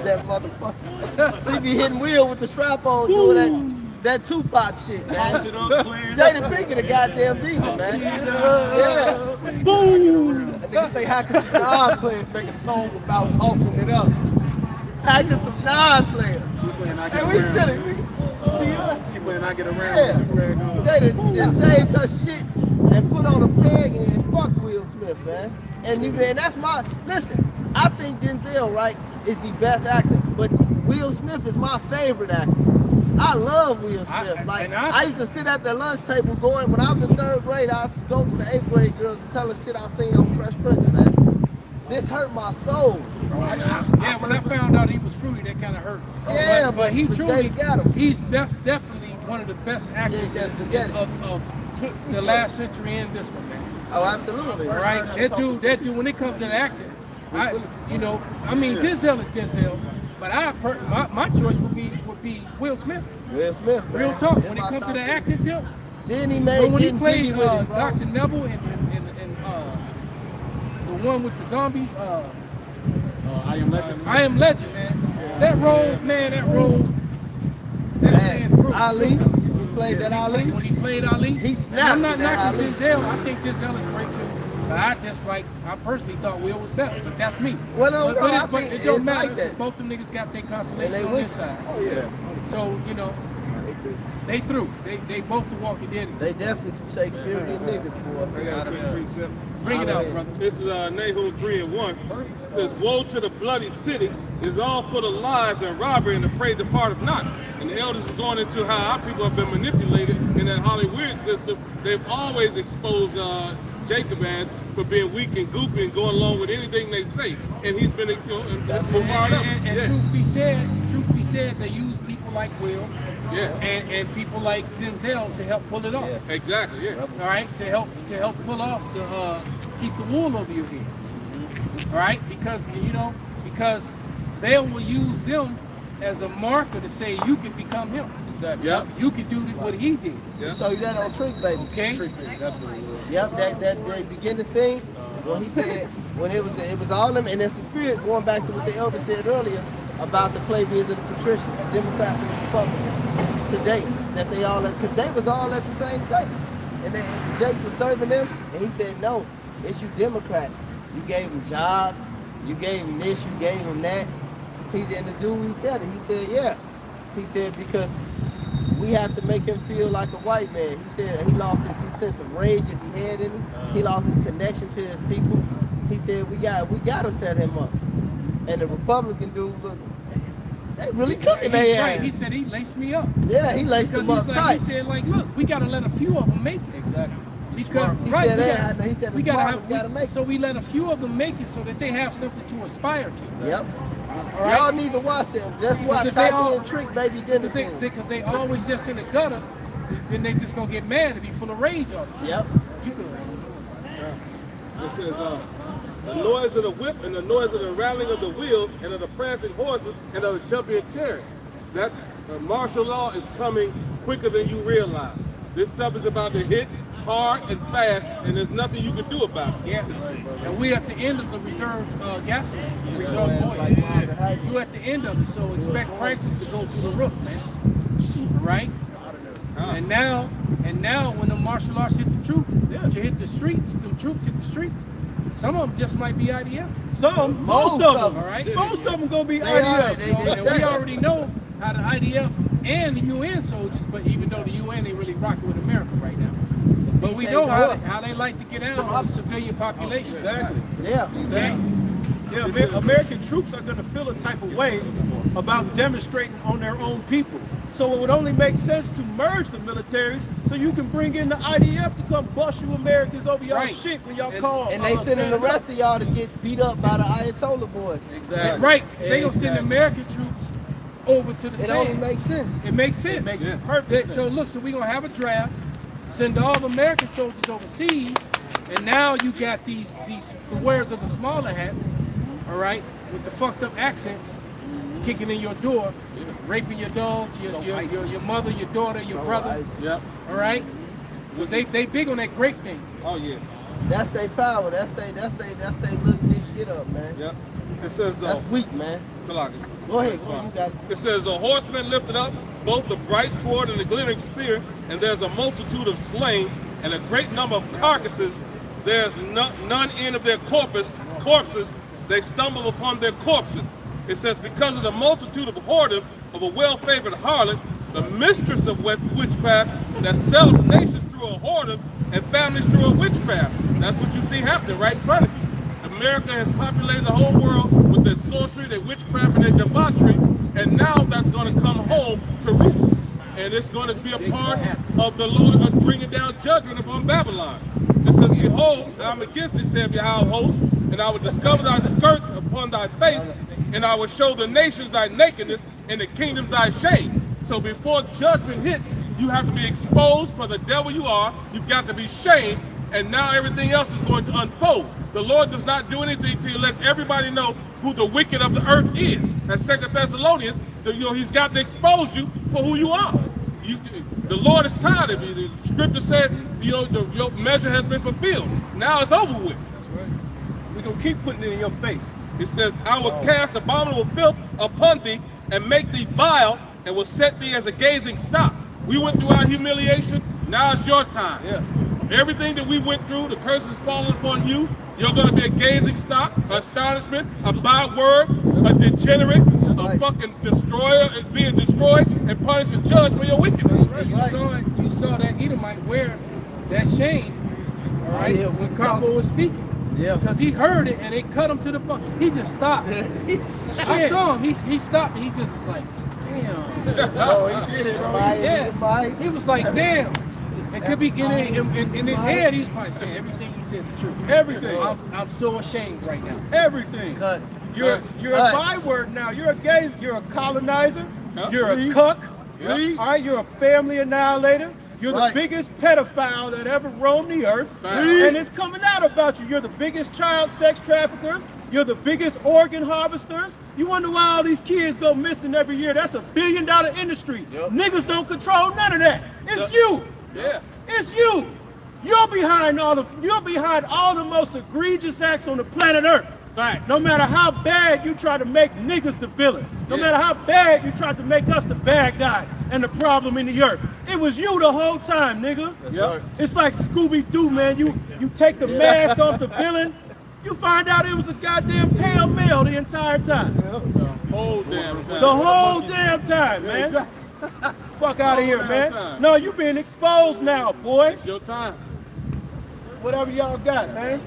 D: That motherfucker. She be hitting Will with the strap on doing that Tupac shit,
A: Toss it
D: man.
A: up, clean.
D: Jada Pinkett a goddamn demon, man. Yeah. Boom. That nigga say how can some Nas players make a song about talking it up? How can some Nas players? Hey, we silly.
G: She playing I Get Around.
D: Yeah. Jada just shaved her shit and put on a peg and fuck Will Smith, man. And that's my, listen, I think Denzel, right, is the best actor, but Will Smith is my favorite actor. I love Will Smith. I used to sit at the lunch table going, when I was in 3rd grade, I used to go to the 8th grade girls and tell her shit I seen on Fresh Prince, man. This hurt my soul.
B: Yeah, when I found out he was fruity, that kind of hurt.
D: Yeah,
B: but he
D: but
B: truly,
D: Jada got him.
B: he's definitely one of the best actors
D: Yeah, just forget it.
B: of the last century and this one, man.
D: Oh, absolutely.
B: All right, that dude, when it comes to the acting, Denzel is Denzel, but my choice would be Will Smith.
D: Will Smith, man.
B: Real talk.
D: That's
B: When it
D: my
B: comes to
D: top
B: the
D: pick.
B: acting tip,
D: Then he
B: but
D: made
B: when he
D: Getting
B: played
D: Jiggy with it, bro.
B: Dr. Neville and the one with the zombies,
G: I Am Legend.
B: I Am Legend, man. That role, man,
D: Man, Ali, he played that Ali.
B: When he played Ali,
D: He
B: and
D: snapped
B: I'm not
D: that
B: knocking
D: Ali.
B: Denzel. I think Denzel is great too. But I personally thought Will was better. But that's me.
D: Well, no,
B: but
D: bro, I
B: it
D: think
B: don't
D: it's
B: matter.
D: like that.
B: Both them niggas got their
D: And
B: consolation
D: they
B: on
D: win.
B: this side.
A: Oh, yeah.
B: So, they through. They both the Walking Dead.
D: They definitely some Shakespearean niggas, boy.
B: Bring it out, brother.
H: This is Nahum 3:1. It says, woe to the bloody city is all full of lies and robbery, and the prey departeth not. And the elders is going into how our people have been manipulated in that Hollywood system. They've always exposed Jacob as for being weak and goofy and going along with anything they say. And he's been, and this is fired up.
B: And
H: Yeah.
B: truth be said, they use people like Will and people like Denzel to help pull it off.
H: Exactly, yeah.
B: All right, to help pull off keep the wool over your head. All right, because they will use them as a marker to say you can become him.
A: Exactly.
H: Yep.
B: You can do what he did.
H: Yeah.
D: Show you that on Trick Baby.
B: Okay.
A: That's what it was.
D: Yep, that beginning scene when he said when it was all them, and it's the spirit going back to what the elder said earlier about the plebeians and the patricians, the Democrats and the Republicans today, that they all because they was all at the same table, and Jake was serving them, and he said, no, it's you Democrats. You gave them jobs, you gave them this, you gave them that. And the dude, he said it. He said, yeah, He said because we have to make him feel like a white man. He said he lost his sense of rage if he had any. He lost his connection to his people. He said we gotta set him up. And the Republican dude, look, they really cooking their ass.
B: Right. He said he laced me up.
D: Yeah, he laced them up tight.
B: He said like, look, we gotta let a few of them make it.
A: Exactly.
B: Because
D: He
B: right,
D: said
B: we
D: that.
B: gotta,
D: He said
B: we
D: the
B: gotta
D: smart gotta make it.
B: so we let a few of them make it so that they have something to aspire to.
D: Yep.
B: All right?
D: Y'all need to watch them. Just watch
B: Because they all-
D: Type and Trick Baby Dennison.
B: Because they always just in the gutter, then they just gonna get mad and be full of rage all the time.
D: Yep.
B: You could.
H: It says, the noise of the whip and the noise of the rattling of the wheels and of the prancing horses and of the jumping chariot. That martial law is coming quicker than you realize. This stuff is about to hit hard and fast, and there's nothing you can do about it.
B: Yes. And we're at the end of the reserve gasoline, reserve
D: That's
B: oil.
D: like Marvin Hyde.
B: You're at the end of it, so expect prices to go through the roof, man. Right? And now when the martial arts hit the troop, you hit the streets, them troops hit the streets. Some of them just might be IDF.
A: Some, most of them.
B: All right?
A: Most of them gonna be
D: They are.
A: IDF.
D: They
B: And
D: say
B: we
D: it.
B: already know how the IDF and the UN soldiers, but even though the UN ain't really rocking with America right now. But we know how they like to get down on the civilian population.
A: Exactly.
D: Yeah.
B: Exactly.
A: Yeah, American troops are going to feel a type of way about demonstrating on their own people. So it would only make sense to merge the militaries so you can bring in the IDF to come bust you Americans over y'all
B: Right.
A: shit when y'all call.
D: And they sending the rest of y'all to get beat up by the Ayatollah boys.
A: Exactly.
B: Right. They gonna send American troops over to the
D: It only
B: sands.
D: makes sense.
B: It makes sense.
A: It makes perfect sense.
B: So look, so we're gonna have a draft, send all the American soldiers overseas, and now you got these the wearers of the smaller hats, all right, with the fucked up accents, kicking in your door, raping your dogs, your mother, your daughter, your brother,
H: Yep.
B: all right? Because they big on that grape thing.
H: Oh, yeah.
D: That's their power. That's they little get up, man.
H: Yep. It says,
D: That's weak, man.
H: Salaki.
D: Go ahead, you got it.
H: It says, the horsemen lifted up both the bright sword and the glittering spear, and there's a multitude of slain, and a great number of carcasses. There's none end of their corpses. They stumble upon their corpses. It says, because of the multitude of whoredom of a well-favored harlot, the mistress of witchcraft that selleth nations through a whoredom and families through a witchcraft. That's what you see happening right in front of you. America has populated the whole world with their sorcery, their witchcraft, and their debauchery, and now that's going to come home to roost. And it's going to be a part of the Lord of bringing down judgment upon Babylon. It says, behold, I'm against thee, saith Yahweh host, and I will discover thy skirts upon thy face, and I will show the nations thy nakedness, and the kingdoms thy shame. So before judgment hits, you have to be exposed for the devil you are. You've got to be shamed, and now everything else is going to unfold. The Lord does not do anything till he lets everybody know who the wicked of the earth is. That's 2 Thessalonians. He's got to expose you for who you are. The Lord is tired of you. The scripture said, your measure has been fulfilled. Now it's over with.
A: We're going to keep putting it in your face.
H: It says, I will cast abominable filth upon thee and make thee vile and will set thee as a gazing stock. We went through our humiliation. Now it's your time.
A: Yeah.
H: Everything that we went through, the curse is falling upon you. You're going to be a gazing stock, astonishment, a byword, a degenerate, a fucking destroyer, being destroyed and punished and judged for your wickedness.
B: Right. You saw that Edomite wear that shame, all right, when Carbo was speaking.
D: Yeah.
B: Because he heard it and it cut him to the fuck. He just stopped. I saw him. He stopped and he just was like, damn.
D: Oh, he did it, bro.
B: Yeah. He was like, damn. It could be in his head. He's probably saying everything he said the truth.
A: Everything.
B: I'm so ashamed right now.
A: Everything.
D: Cut.
A: You're a byword now. You're a gaze. You're a colonizer. You're a cuck. All right. You're a family annihilator. You're the biggest pedophile that ever roamed the earth. And it's coming out about you. You're the biggest child sex traffickers. You're the biggest organ harvesters. You wonder why all these kids go missing every year. That's $1 billion industry. Niggas don't control none of that. It's you.
H: Yeah.
A: It's you. You're behind all the most egregious acts on the planet Earth.
H: Facts.
A: No matter how bad you try to make niggas the villain, no matter how bad you try to make us the bad guy and the problem in the earth, it was you the whole time, nigga.
D: Right.
A: It's like Scooby-Doo, man. You take the mask off the villain, You find out it was a goddamn pale male the entire time.
H: Whole damn time.
A: The whole damn time, man. Fuck out of here,
H: damn
A: man.
H: time.
A: No, you being exposed now, boy.
H: It's your time.
A: Whatever y'all got, man.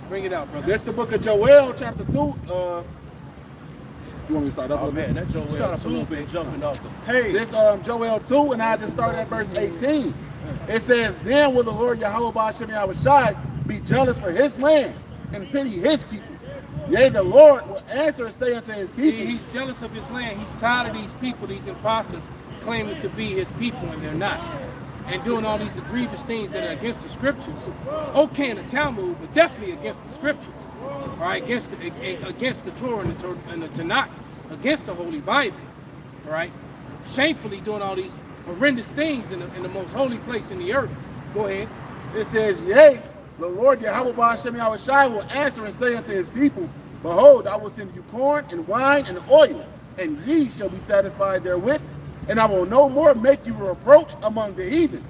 B: Bring it out, brother.
G: That's the book of Joel, chapter 2. You want me to start up?
A: Oh man, that Joel
B: Start up a
A: 2
B: little
A: been
B: bit.
A: jumping off the page.
G: This Joel 2, and I just started at verse 18. It says, then will the Lord Yahweh Ba'ashem Yahushai be jealous for his land and pity his people. Yea, the Lord will answer and say unto his people.
B: See, he's jealous of his land. He's tired of these people, these imposters, claiming to be his people and they're not. And doing all these egregious things that are against the scriptures. Okay in the Talmud, but definitely against the scriptures. All right, against the Torah and the Tanakh, against the Holy Bible. All right, shamefully doing all these horrendous things in the most holy place in the earth. Go ahead.
G: It says, yea, the Lord Yahweh Ba'ashem Yahushai will answer and say unto his people, behold, I will send you corn and wine and oil, and ye shall be satisfied therewith, and I will no more make you a reproach among the heathen,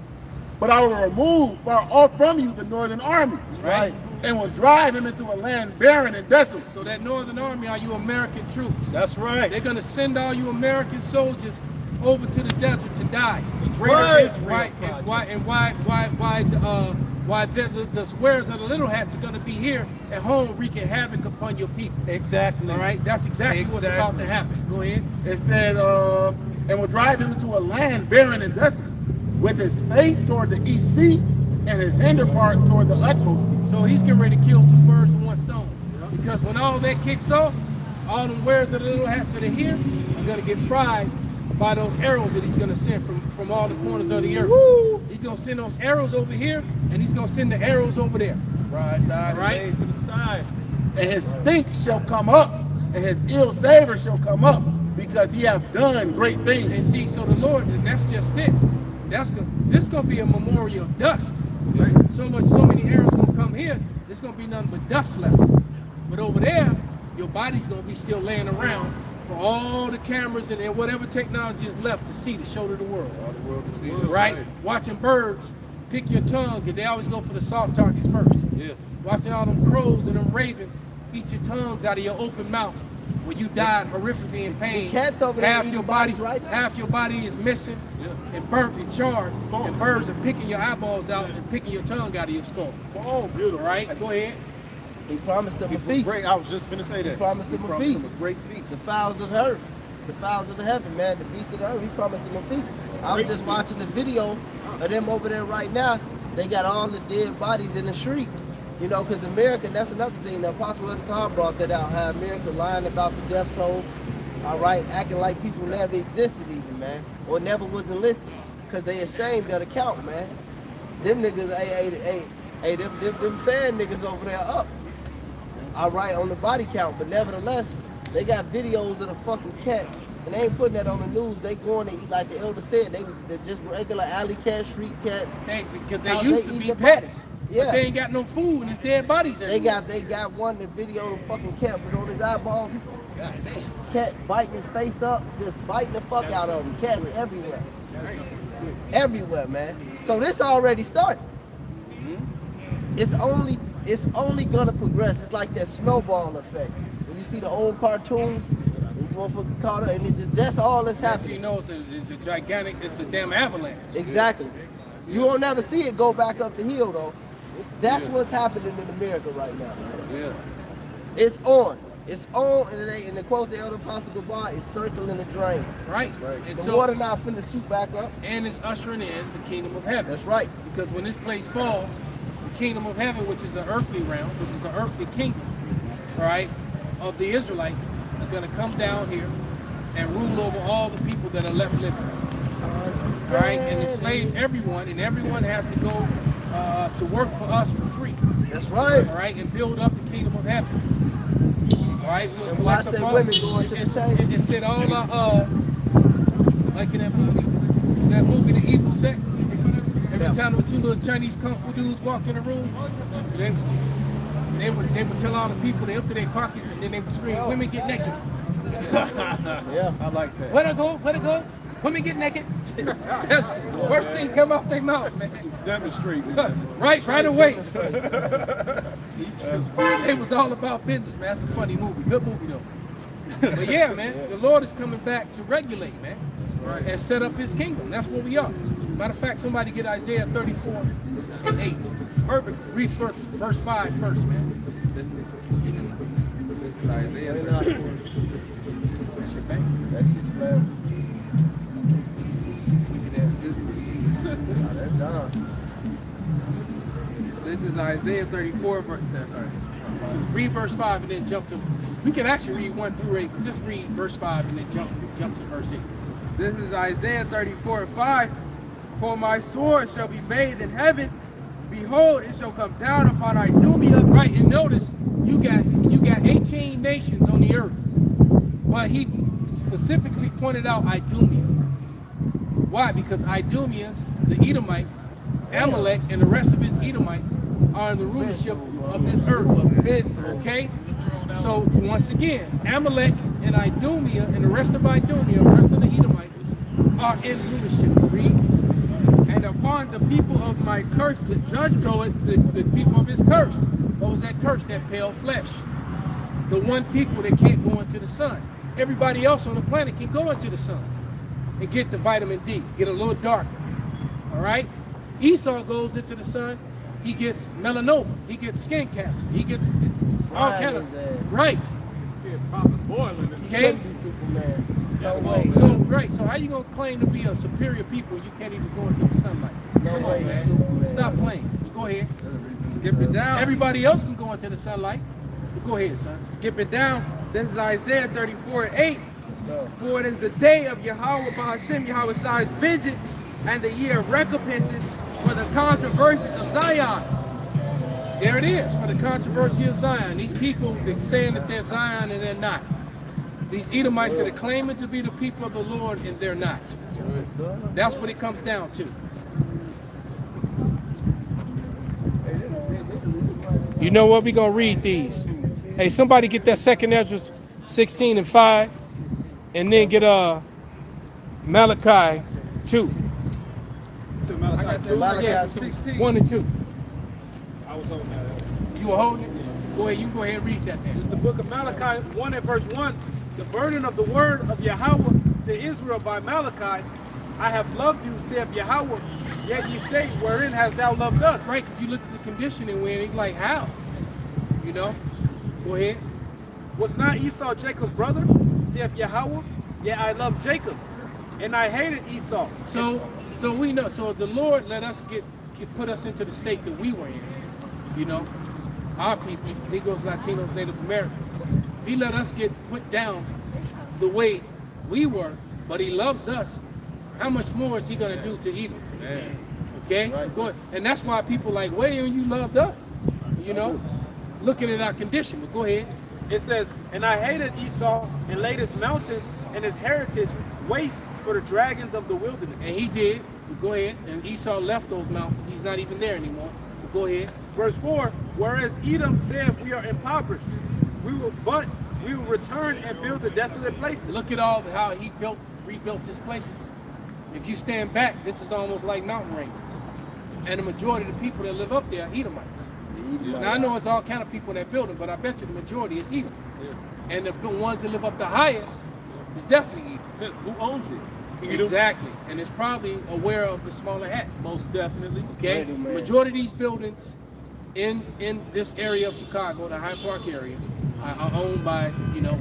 G: but I will remove far off from you the northern armies,
B: Right.
G: and will drive him into a land barren and desolate.
B: So that northern army are you American troops.
A: That's right.
B: They're going to send all you American soldiers over to the desert to die.
A: Greater Israel
B: Right. And why the squares of the little hats are going to be here at home wreaking havoc upon your people.
A: Exactly.
B: All right. That's exactly what's about to happen. Go ahead.
G: It said, and will drive him into a land barren and desolate, with his face toward the east sea, and his hinder part toward the utmost sea.
B: So he's getting ready to kill two birds with one stone. Because when all that kicks off, all them wearers of the little hats that are here are going to get fried by those arrows that he's going to send from all the corners of the earth.
A: Woo!
B: He's going to send those arrows over here, and he's going to send the arrows over there.
A: Right, died,
B: Right.
A: laid to the side.
G: And his stink shall come up, and his ill savor shall come up, because he hath done great
B: And
G: things.
B: see, so the Lord, and that's just it. This is going to be a memorial of dust. So many arrows going to come here, there's going to be nothing but dust left. But over there, your body's going to be still laying around for all the cameras and whatever technology is left to see, to show to the world.
H: All the world to see.
B: Right? Watching birds pick your tongue, because they always go for the soft targets first.
H: Yeah.
B: Watching all them crows and them ravens eat your tongues out of your open mouth where you died horrifically in pain.
D: The cats over there
B: half
D: eating
B: your body,
D: bodies right now.
B: half your body is missing and burnt and charred, and birds are picking your eyeballs out and picking your tongue out of your skull.
A: Oh, beautiful.
B: All right, go ahead.
D: He promised them a
A: People
D: feast.
A: great. I was just gonna say that.
D: He promised them a
A: Promised
D: feast.
A: them a great feast.
D: The fowls of the earth, the fowls of the heaven, man, the beasts of the earth. He promised them a feast. I was just watching the video of them over there right now. They got all the dead bodies in the street. You know, because America, that's another thing. The Apostle of the Time brought that out, how America lying about the death toll, all right, acting like people never existed even, man, or never was enlisted, because they ashamed of the count, man. Them niggas, them sand niggas over there up, all right, on the body count, but nevertheless, they got videos of the fucking cats, and they ain't putting that on the news. They going to eat, like the elder said, they're just regular alley cats, street cats.
B: Because
D: How
B: they
D: they
B: used to
D: eat
B: be
D: the
B: pets.
D: bodies.
B: But
D: Yeah.
B: they ain't got no food and it's dead bodies everywhere.
D: They got one that video the fucking cat was on his eyeballs. God damn. Cat biting his face up, just biting the fuck out of him. Cats everywhere. Everywhere, man. So this already started. It's only gonna progress. It's like that snowball effect. When you see the old cartoons, you go for Carter, and that's all that's
B: Next thing you
D: happening.
B: know, it's a gigantic, it's a damn avalanche.
D: Exactly. You won't never see it go back up the hill though. That's what's happening in America right now, man.
H: Yeah.
D: It's on. It's on, and in the quote the Elder Apostle Gabar, it's circling the drain.
B: Right? And
D: The
B: so,
D: water not finna shoot back up.
B: and it's ushering in the kingdom of heaven.
D: That's right.
B: Because when this place falls, the kingdom of heaven, which is the earthly realm, which is the earthly kingdom, right, of the Israelites, are going to come down here and rule over all the people that are left living. All right, and enslave everyone, and everyone has to go to work for us for free.
D: That's right.
B: All right, and build up the kingdom of heaven. All right,
D: And watch
B: the
D: that
B: Father-
D: women go into the chain.
B: It said all like in that movie, The Evil Sect. Every time the two little Chinese kung fu dudes walk in the room, they would tell all the people they empty their pockets and then they would scream, "Women get naked."
D: Yeah.
A: I like that.
B: Where'd I go? Where'd I go? women get naked. That's the worst thing come out their mouth, man.
A: Demonstrate.
B: right away. It was all about business, man. That's a funny movie. Good movie, though. But yeah, man, the Lord is coming back to regulate, man, and set up his kingdom. That's where we are. Matter of fact, somebody get Isaiah 34 and 8. Perfect. Read verse 5 first, man.
F: This is Isaiah 34.
B: That's your bank.
D: That's his man. That's done.
F: This is Isaiah 34, sorry.
B: Read verse 5 and then jump to. We can actually read 1 through 8. Just read verse 5 and then jump to verse 8.
F: This is Isaiah 34 and 5. For my sword shall be bathed in heaven. Behold, it shall come down upon Idumea.
B: Right, and notice you got 18 nations on the earth. But he specifically pointed out Idumea. Why? Because Idumeans, the Edomites, Amalek, and the rest of his Edomites are in the rulership of this earth. Okay? So once again, Amalek and Idumea and the rest of Idumea, the rest of the Edomites, are in rulership. Read.
F: And upon the people of my curse to judge.
B: So the people of his curse. What was that curse? That pale flesh. The one people that can't go into the sun. Everybody else on the planet can go into the sun and get the vitamin D, get a little darker. All right? Esau goes into the sun, he gets melanoma, he gets skin cancer, he gets all kind of right. Okay?
D: No way.
B: So how you gonna claim to be a superior people when you can't even go into the sunlight?
D: No
B: Come
D: way,
B: on, man.
D: Superman.
B: Stop playing. Go ahead.
F: Skip it down.
B: Everybody else can go into the sunlight. But go ahead, son.
F: Skip it down. This is Isaiah 34 and 8.
D: So,
F: For it is the day of Yahweh Bahashem, Yahweh Shai's vengeance, and the year of recompenses for the controversies of Zion.
B: There it is, for the controversy of Zion. These people that saying that they're Zion and they're not. These Edomites that are claiming to be the people of the Lord and they're not. That's what it comes down to. You know what? We're going to read these. Hey, somebody get that 2nd Ezra 16 and 5. And then get Malachi 2.
J: I got that
D: Malachi
J: 16.
B: 1 and 2.
J: I was on that.
B: You were holding it? Go ahead, you go ahead and read that then.
J: It's the book of Malachi 1 and verse 1. The burden of the word of Yahweh to Israel by Malachi. I have loved you, saith Yahweh. Yet ye say, wherein hast thou loved us?
B: Right, because you look at the conditioning when it's like, how? You know? Go ahead.
J: Was not Esau Jacob's brother, saith Yahweh? Yet I loved Jacob, and I hated Esau.
B: So we know. So the Lord let us put us into the state that we were in. You know, our people, Negroes, Latinos, Native Americans. He let us get put down the way we were, but he loves us. How much more is he going to do to Edom? Okay? Go ahead. And that's why people like, wait, you loved us. You know? Looking at our condition. But go ahead.
J: It says, and I hated Esau and laid his mountains and his heritage waste for the dragons of the wilderness.
B: And he did. Go ahead. And Esau left those mountains. He's not even there anymore. But go ahead.
J: Verse 4, whereas Edom said we are impoverished, we will return and build the desolate places.
B: Look at all how he rebuilt his places. If you stand back, this is almost like mountain ranges. And the majority of the people that live up there are Edomites. Now I know it's all kind of people in that building, but I bet you the majority is Edom. And the ones that live up the highest is definitely Edom.
A: Who owns it? Edom.
B: Exactly. And it's probably aware of the smaller hat.
A: Most definitely.
B: Okay? The majority of these buildings in this area of Chicago, the Hyde Park area, are owned by,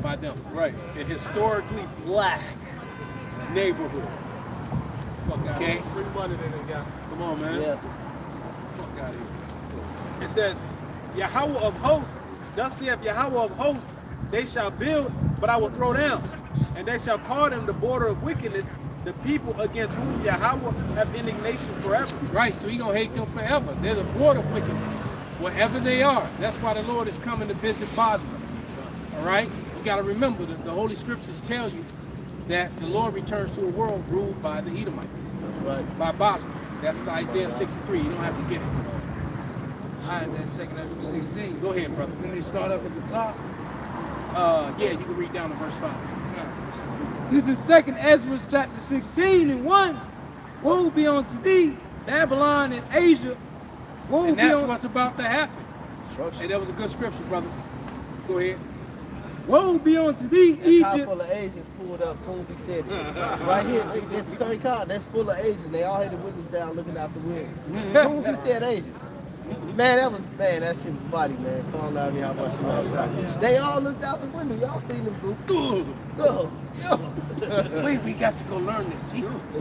B: by them.
A: Right. A historically black neighborhood. Fuck out
B: Okay?
A: here. Free money that they got. Come on, man.
D: yeah.
A: Fuck out here.
J: It says, Yahweh of hosts, thus saith Yahweh of hosts, they shall build, but I will throw down. And they shall call them the border of wickedness, the people against whom Yahweh have indignation forever.
B: Right, so he's going to hate them forever. They're the border of wickedness. Wherever they are. That's why the Lord is coming to visit Basra. All right? You got to remember that the Holy Scriptures tell you that the Lord returns to a world ruled by the Edomites.
D: Right.
B: By Basra. That's Isaiah 63. You don't have to get it.
J: All right, then 2nd Ezra 16.
B: Go ahead, brother.
J: Let me start up at the top.
B: Yeah, you can read down to verse 5.
J: This is 2nd Ezra chapter 16 and 1. Woe be unto thee, Babylon and Asia. Woe
B: And
J: be
B: that's
J: unto
B: what's about to happen. Hey, that was a good scripture, brother. Go ahead.
J: Woe be unto thee,
D: That car
J: Egypt.
D: full of Asians pulled up as soon as he said it. Right here, this curry car, that's full of Asians. They all had the windows down looking out the window. As soon as he said Asian. Man, that shit was body, man. Calling out me how much you want shot. They all looked out the window. Y'all seen them go.
B: Wait, we got to go learn the secrets.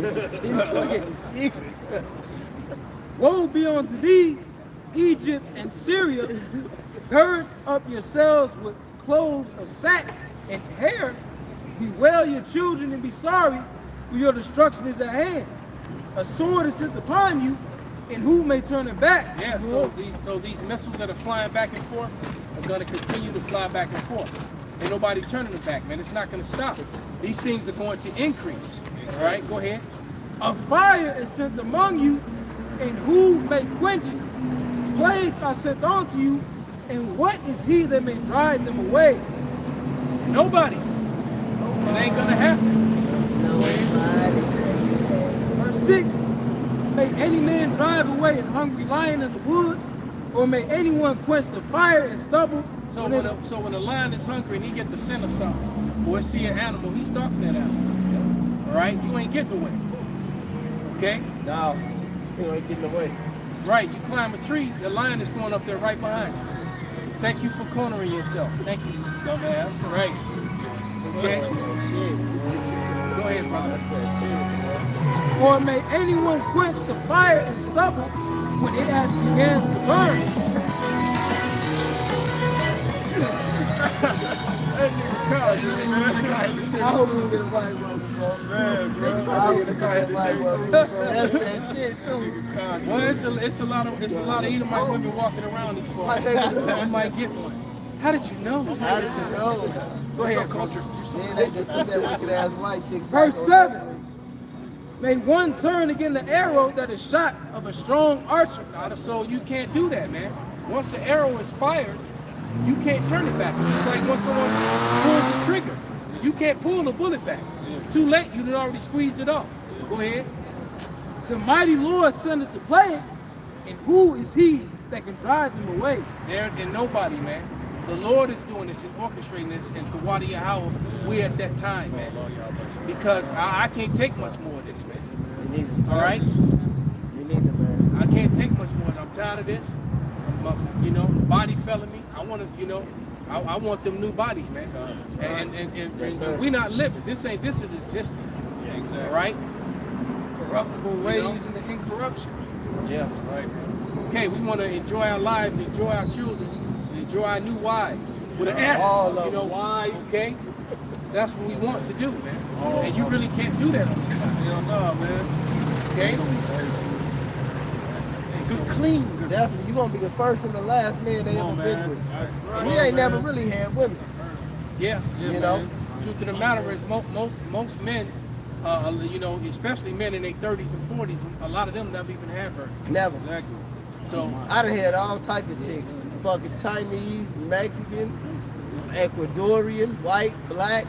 J: Woe be unto thee, Egypt and Syria. Gird up yourselves with clothes of sack and hair. Bewail your children and be sorry, for your destruction is at hand. A sword is sent upon you, and who may turn it back?
B: Yeah, so these missiles that are flying back and forth are going to continue to fly back and forth. Ain't nobody turning them back, man. It's not going to stop. These things are going to increase. All right, go ahead.
J: A fire is sent among you, and who may quench it? Plagues are sent unto you, and what is he that may drive them away?
B: Nobody. It ain't going to happen.
J: Verse 6, may any man drive away an hungry lion in the wood, or may anyone quench the fire and stubble.
B: So when a lion is hungry and he get the scent of something, or see an animal, he's stalking that animal. All right, you ain't getting away. Okay?
D: No, you ain't getting away.
B: Right, you climb a tree, the lion is going up there right behind you. Thank you for cornering yourself. Thank you, dumbass. Right. Okay. Go ahead, brother.
J: Or may anyone quench the fire and stubble when it has began to burn. I hope we get a white
D: That's that shit too.
B: Well, it's a lot of Edomite women walking around these parts. You might get one. How did you know?
D: How did you know?
B: Go ahead, culture.
D: Then they just see that wicked ass white chick.
J: Verse 7. May one turn again the arrow that is shot of a strong archer.
B: So you can't do that, man. Once the arrow is fired, you can't turn it back. It's like when someone pulls the trigger. You can't pull the bullet back. It's too late. You done already squeezed it off. Go ahead.
J: The mighty Lord sendeth the plagues, and who is he that can drive them away?
B: There and nobody, man. The Lord is doing this and orchestrating this, and to Wadi Yahweh, we're at that time, man. Because I can't take much more of this, man. All right?
D: You need it, man.
B: I can't take much more. I'm tired of this. Body felling me. I want to, I want them new bodies, man. And we not living. This is existing. All right?
J: Corruptible ways and the incorruption.
D: Yeah.
B: Right. Okay, we want to enjoy our lives, enjoy our children, enjoy our new wives. With an S. Why? Okay? That's what we want to do, man. And you really can't do that on this side.
H: Hell no, man.
B: Okay?
J: Good clean.
D: Definitely. You're going to be the first and the last man they ever been with. And he ain't never really had women.
B: Yeah.
D: You know?
B: Truth of the matter is most men, especially men in their 30s and 40s, a lot of them never even had her.
D: Never.
B: Exactly. So
D: I done had all type of chicks. Fucking Chinese, Mexican, Ecuadorian, white, black,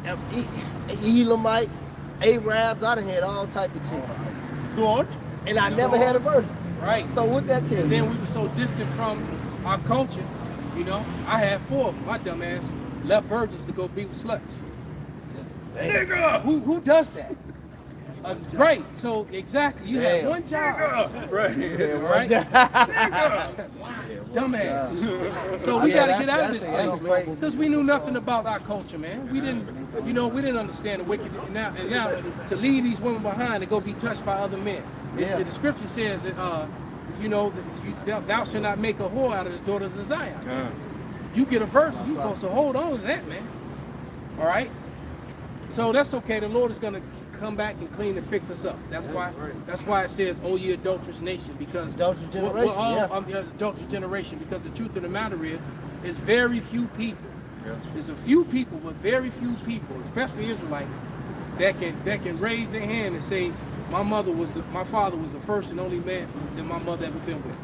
D: Elamites, Arabs. I done had all type of chicks.
B: good.
D: And I never had a virgin.
B: Right.
D: So what that tell
B: And
D: you?
B: then we were so distant from our culture, I had 4 of them. My dumb ass left virgins to go be with sluts. Nigga! Who does that? Right, so exactly, you have one job.
H: Right.
B: Right? Dumbass. So we gotta get out of this place, man. Because we knew nothing about our culture, man. We didn't understand the wicked. And now to leave these women behind and go be touched by other men. The scripture says that thou shalt not make a whore out of the daughters of Zion. You get a virgin, you're supposed to hold on to that, man. All right? So that's okay. The Lord is going to come back and clean and fix us up. That's why it says, "Oh, ye adulterous nation," because
D: Adulterous generation,
B: we're all adulterous generation. Because the truth of the matter is very few people. There's a few people, but very few people, especially Israelites, that can raise their hand and say, my father was the first and only man that my mother ever been with.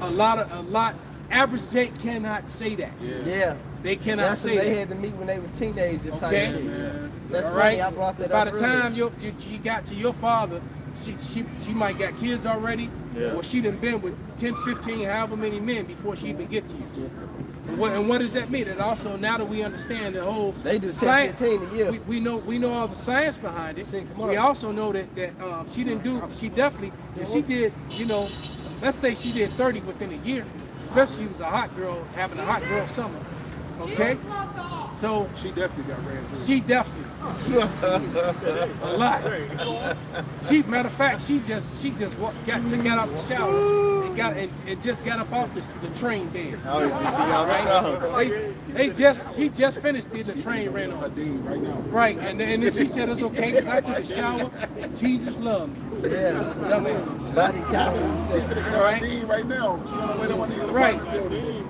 B: A lot average Jake cannot say that.
D: Yeah.
B: They cannot
D: That's
B: say
D: what they
B: that.
D: had to meet when they was teenagers type
B: Okay.
D: shit. That's
B: All
D: funny,
B: right.
D: I brought that
B: By
D: up
B: the time
D: earlier.
B: she got to your father, she might got kids already, or she done been with 10, 15, however many men before she even get to you. And what does that mean? And also, now that we understand the whole
D: They do 10,
B: science,
D: 15 a year.
B: we know all the science behind it.
D: 6
B: We
D: months.
B: also know that she didn't do. She definitely, if she did, let's say she did 30 within a year, especially she was a hot girl having a hot girl summer. Okay, so
A: She definitely got ran through.
B: she definitely a lot. Matter of fact, she just took out the shower and just got up off the train bed.
D: Oh, yeah, she got the shower.
B: She just finished the train ran on.
A: Dean right now.
B: Right, and then she said it's okay because I took a shower and Jesus loved me.
D: Yeah.
B: Dumbass.
D: Body count.
B: Right,
A: Dean right now.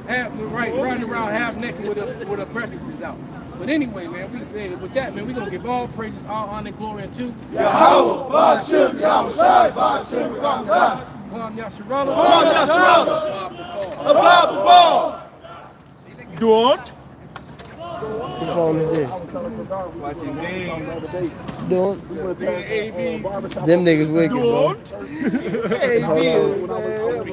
B: right, running around half naked with her breasts out. But anyway, man, with that, man, we gonna give all praises, all honor, and glory unto
C: Yahweh, Ba'ashem, Yahushai, Ba'ashem, Ba'ashem,
B: Kwam Yasharallah.
C: Kwam Yasharallah. Abba, Ball.
A: Don't.
D: Whose phone is this? Doing? Them niggas wicked, bro. Hold on.